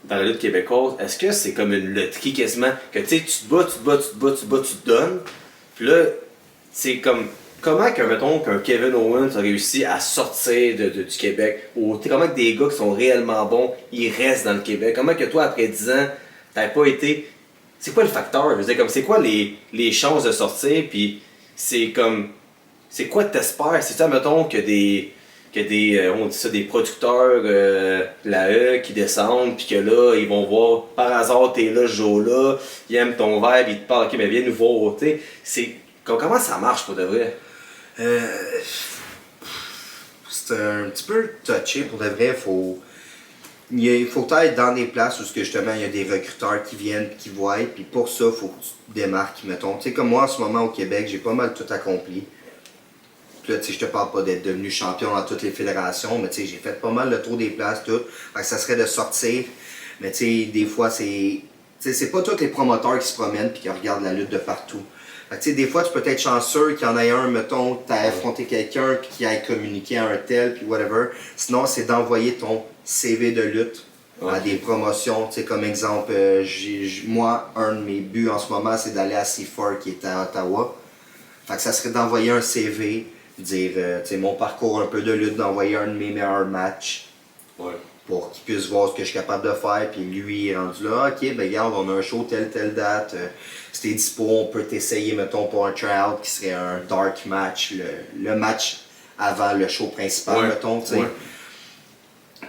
dans la lutte québécoise, est-ce que c'est comme une loterie quasiment, que tu sais, tu te bats, tu te bats, tu te bats, tu te bats, tu te donnes, puis là, c'est comme, comment mettons, qu'un Kevin Owens a réussi à sortir du Québec, ou comment que des gars qui sont réellement bons, ils restent dans le Québec, comment que toi, après 10 ans, t'as pas été, c'est quoi le facteur, je veux dire, comme, c'est quoi les chances de sortir, puis c'est comme, c'est quoi t'espères, c'est ça, mettons, on dit ça, des producteurs la E qui descendent, puis que là, ils vont voir, par hasard, t'es là ce jour-là, ils aiment ton vibe, ils te parlent, ok, mais viens nous voir, tu sais. C'est, comment ça marche pour de vrai? C'est un petit peu touché pour de vrai. Il faut être dans des places où justement il y a des recruteurs qui viennent et qui voient, puis pour ça, il faut que tu te démarques, mettons. Tu sais, comme moi en ce moment au Québec, j'ai pas mal tout accompli. Là, je te parle pas d'être devenu champion dans toutes les fédérations, mais j'ai fait pas mal le tour des places, tout. Fait que ça serait de sortir. Mais des fois, c'est pas tous les promoteurs qui se promènent et qui regardent la lutte de partout. Fait que des fois, tu peux être chanceux qu'il y en ait un, mettons, t'as affronté quelqu'un puis qu'il aille communiquer à un tel, puis whatever. Sinon, c'est d'envoyer ton CV de lutte à des promotions. Comme exemple, moi, un de mes buts en ce moment, c'est d'aller à C4 qui est à Ottawa. Fait que ça serait d'envoyer un CV, dire mon parcours un peu de lutte, d'envoyer un de mes meilleurs matchs pour qu'il puisse voir ce que je suis capable de faire. Puis lui il est rendu là, ok, ben regarde, on a un show telle date, si t'es dispo, on peut t'essayer, mettons, pour un tryout qui serait un dark match, le match avant le show principal, mettons, tu sais.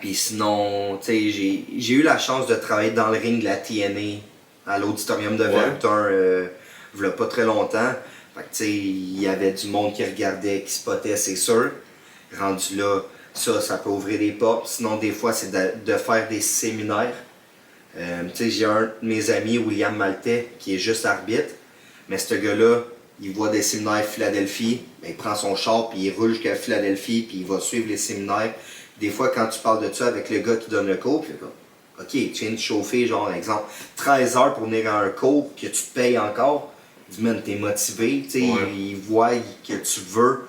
Puis sinon, tu sais, j'ai eu la chance de travailler dans le ring de la TNA à l'auditorium de Verton, il y a pas très longtemps. Fait que, tu sais, il y avait du monde qui regardait, qui spottait, c'est sûr. Rendu là, ça peut ouvrir des portes. Sinon, des fois, c'est de faire des séminaires. Tu sais, j'ai un de mes amis, William Maltais, qui est juste arbitre. Mais ce gars-là, il voit des séminaires à Philadelphie, ben, il prend son char, puis il roule jusqu'à Philadelphie, puis il va suivre les séminaires. Des fois, quand tu parles de ça avec le gars qui donne le cours, puis ok, tu viens de chauffer, genre, exemple, 13 heures pour venir à un cours, que tu te payes encore. Dis, man, t'es motivé, tu sais, ils voient que tu veux.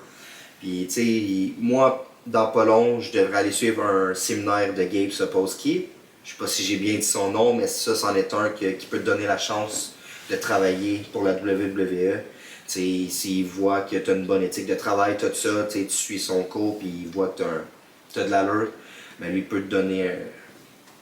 Puis, tu sais, moi, dans pas long, je devrais aller suivre un séminaire de Gabe Sapolsky. Je sais pas si j'ai bien dit son nom, mais ça, c'en est un qui peut te donner la chance de travailler pour la WWE. Tu sais, s'il voit que tu as une bonne éthique de travail, tout ça, tu suis son cours, puis il voit que tu as de l'allure, mais lui peut te donner un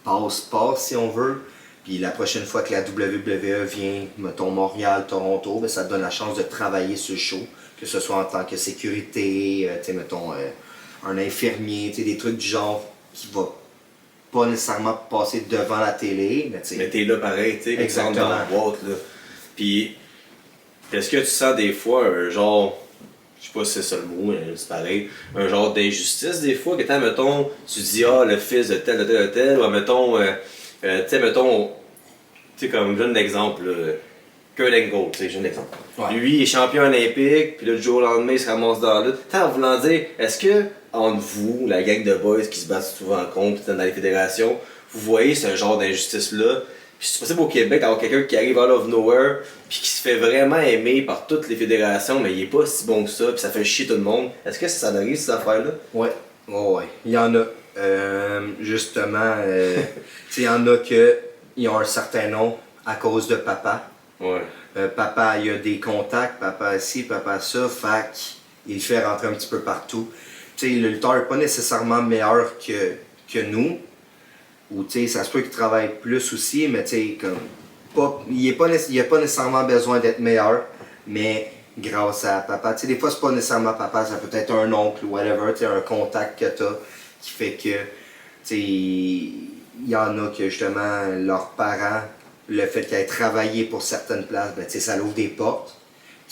passe-passe si on veut. Puis la prochaine fois que la WWE vient, mettons Montréal, Toronto, ben ça te donne la chance de travailler sur le show, que ce soit en tant que sécurité, mettons un infirmier, des trucs du genre qui va pas nécessairement passer devant la télé. Mais t'es là pareil, tu sais, exemple dans la boîte. Là. Puis, est-ce que tu sens des fois un genre, je sais pas si c'est ça le mot, mais c'est pareil, un genre d'injustice des fois, que t'as, mettons, tu dis, le fils de tel, ou mettons, tu sais, mettons, tu sais, comme je donne l'exemple, Kurt Angle, tu sais, je donne l'exemple. Lui, il est champion olympique, puis le jour au lendemain, il se ramasse dans la lutte. En voulant dire, est-ce que, entre vous, la gang de boys qui se battent souvent contre dans les fédérations, vous voyez ce genre d'injustice-là? Puis c'est possible au Québec d'avoir quelqu'un qui arrive out of nowhere, puis qui se fait vraiment aimer par toutes les fédérations, mais il est pas si bon que ça, puis ça fait chier tout le monde. Est-ce que ça arrive, ces affaires-là? Ouais. Il y en a. Justement, il y en a qui ont un certain nom à cause de papa. Papa, il a des contacts, papa ci, papa ça, il le fait rentrer un petit peu partout. T'sais, le lutteur n'est pas nécessairement meilleur que nous, ou ça se peut qu'il travaille plus aussi, mais il n'a pas nécessairement besoin d'être meilleur, mais grâce à papa. Des fois, c'est pas nécessairement papa, ça peut être un oncle ou whatever, un contact que tu as qui fait que il y en a que justement leurs parents, le fait qu'ils aient travaillé pour certaines places, ben, ça l'ouvre des portes.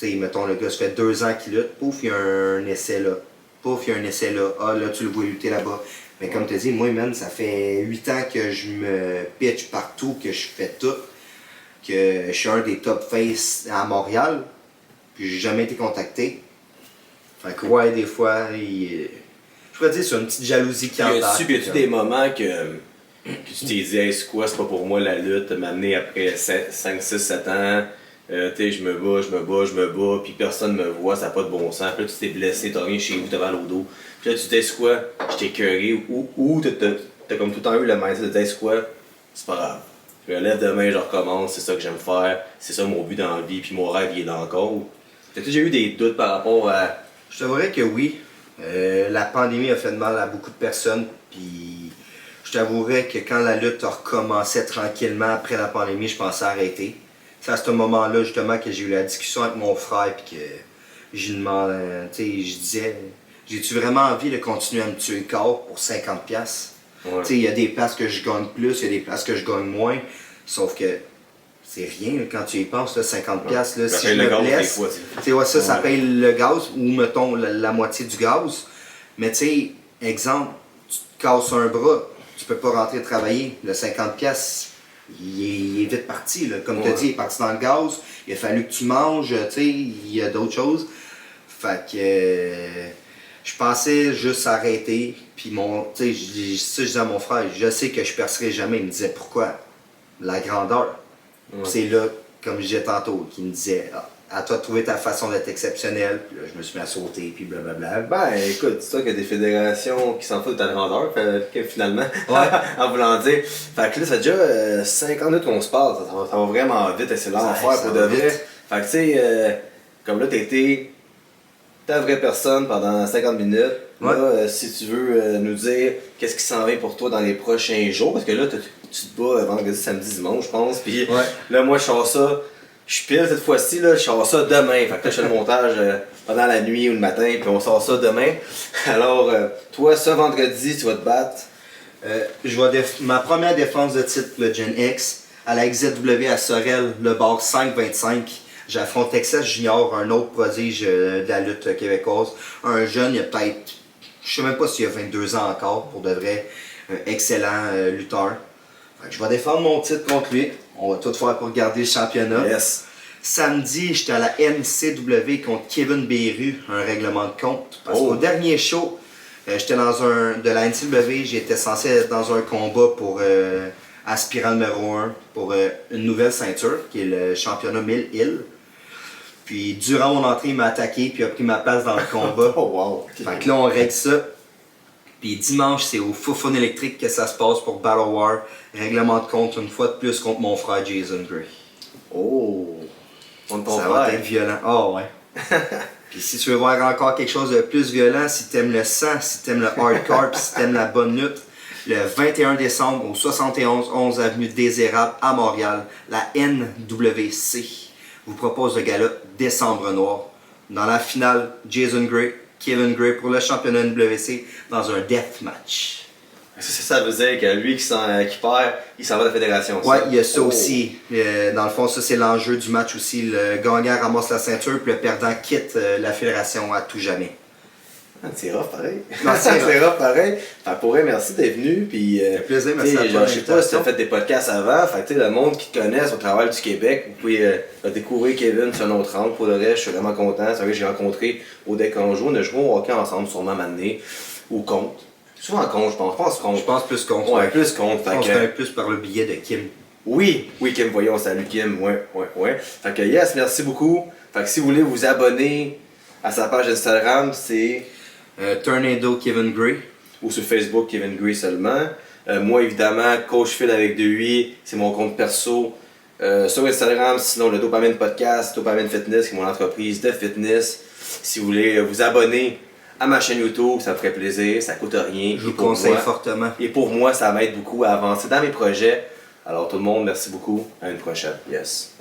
Mettons, le gars, ça fait 2 ans qu'il lutte, pouf, il y a un essai là. Pouf, il y a un essai là. Ah, là, tu le vois lutter là-bas. Mais comme tu dis, moi, man, ça fait 8 ans que je me pitch partout, que je fais tout, que je suis un des top face à Montréal, puis j'ai jamais été contacté. Fait que, ouais, des fois, je pourrais dire, c'est une petite jalousie qui embarque. Y a-tu des moments que tu t'es dit, hey, c'est quoi, c'est pas pour moi la lutte, m'amener après 5, 6, 7 ans, je me bats, puis personne me voit, ça n'a pas de bon sens. Puis là, tu t'es blessé, t'as rien chez vous, t'as mal au dos. Puis là, tu te dis, c'est quoi, je t'ai écœuré, ou t'as comme tout le temps eu le mindset de dire, c'est quoi, c'est pas grave. Je me lève demain, je recommence, c'est ça que j'aime faire, c'est ça mon but dans la vie, puis mon rêve il est dans le corps. T'as-tu déjà eu des doutes par rapport à. Je t'avouerais que oui. La pandémie a fait de mal à beaucoup de personnes, puis je t'avouerais que quand la lutte a recommencé tranquillement après la pandémie, je pensais arrêter. C'est à ce moment-là justement que j'ai eu la discussion avec mon frère, puis que j'ai demandé, je disais, j'ai-tu vraiment envie de continuer à me tuer le corps pour 50$? Ouais. Il y a des places que je gagne plus, il y a des places que je gagne moins, sauf que c'est rien là, quand tu y penses, là, 50$, là, si je me blesse, ça paye le gaz, ou mettons la moitié du gaz. Mais tu sais, exemple, tu te casses un bras, tu peux pas rentrer travailler, le 50$, il est vite parti. Là. Comme tu as dit, il est parti dans le gaz, il a fallu que tu manges, il y a d'autres choses. Fait que je pensais juste arrêter, puis je disais à mon frère, je sais que je percerai jamais. Il me disait pourquoi? La grandeur. C'est là, comme je disais tantôt, qu'il me disait à toi de trouver ta façon d'être exceptionnel. Puis là, je me suis mis à sauter, puis blablabla. Ben écoute, c'est ça qu'il y a des fédérations qui s'en foutent de ta grandeur, finalement, en voulant dire. Fait que là, ça fait déjà 50 minutes qu'on se parle, ça va vraiment vite, c'est l'enfer pour de vrai. Fait que tu sais, comme là, t'étais ta vraie personne pendant 50 minutes. Là, si tu veux nous dire qu'est-ce qui s'en vient pour toi dans les prochains jours, parce que là, tu te bats vendredi, samedi, dimanche, je pense. Puis là, moi, je sors ça. Je pile cette fois-ci, là, je sors ça demain. Fait que là, je fais le montage pendant la nuit ou le matin, puis on sort ça demain. Alors, toi, ce vendredi, tu vas te battre. Ma première défense de titre, le Gen X, à la XZW à Sorel, le bar 5-25. J'affronte Texas Junior, un autre prodige de la lutte québécoise. Un jeune, il a peut-être, je sais même pas s'il a 22 ans encore, pour de vrai, un excellent lutteur. Fait que je vais défendre mon titre contre lui. On va tout faire pour garder le championnat. Yes. Samedi, j'étais à la NCW contre Kevin Beru, un règlement de compte. Parce qu'au dernier show, j'étais de la NCW, j'étais censé être dans un combat pour aspirant numéro 1 pour une nouvelle ceinture, qui est le championnat 1000 îles. Puis durant mon entrée, il m'a attaqué puis a pris ma place dans le combat. Fait que là, on règle ça. Puis dimanche, c'est au Foufoune électrique que ça se passe pour Battle War. Règlement de compte une fois de plus contre mon frère Jason Gray. Ça va être violent. Ouais. Puis si tu veux voir encore quelque chose de plus violent, si t'aimes le sang, si t'aimes le hardcore, puis si t'aimes la bonne lutte, le 21 décembre au 71 11 avenue des Érables à Montréal, la NWC vous propose le gala Décembre Noir. Dans la finale, Jason Gray, Kevin Gray pour le championnat NWC dans un death match. Ça veut dire que lui qui perd, il s'en va de la fédération. Ouais, il y a ça aussi. Dans le fond, ça c'est l'enjeu du match aussi. Le gagnant ramasse la ceinture, puis le perdant quitte la fédération à tout jamais. C'est rough pareil. C'est rough pareil. Fait pour vrai, merci d'être venu. Puis, plaisir, merci à toi. Je sais pas si tu as fait des podcasts avant. Fait le monde qui te connaisse au travail du Québec, vous pouvez découvrir Kevin sur un autre angle. Pour le reste, je suis vraiment content. C'est vrai que j'ai rencontré au deck en joue. On a joué au hockey ensemble, sûrement m'amener. Ou contre. Souvent contre, je pense. Je pense plus contre. Ouais, plus contre. Je pense que plus par le billet de Kim. Oui, Kim, voyons, salut Kim. Ouais. Fait que yes, merci beaucoup. Fait que si vous voulez vous abonner à sa page Instagram, c'est Tornado Kevin Gray. Ou sur Facebook, Kevin Gray seulement. Moi, évidemment, Coach Phil avec 2i, c'est mon compte perso. Sur Instagram, sinon le Dopamine Podcast, Dopamine Fitness, qui est mon entreprise de fitness. Si vous voulez vous abonner à ma chaîne YouTube, ça me ferait plaisir, ça coûte rien. Je vous conseille fortement. Et pour moi, ça m'aide beaucoup à avancer dans mes projets. Alors tout le monde, merci beaucoup. À une prochaine. Yes.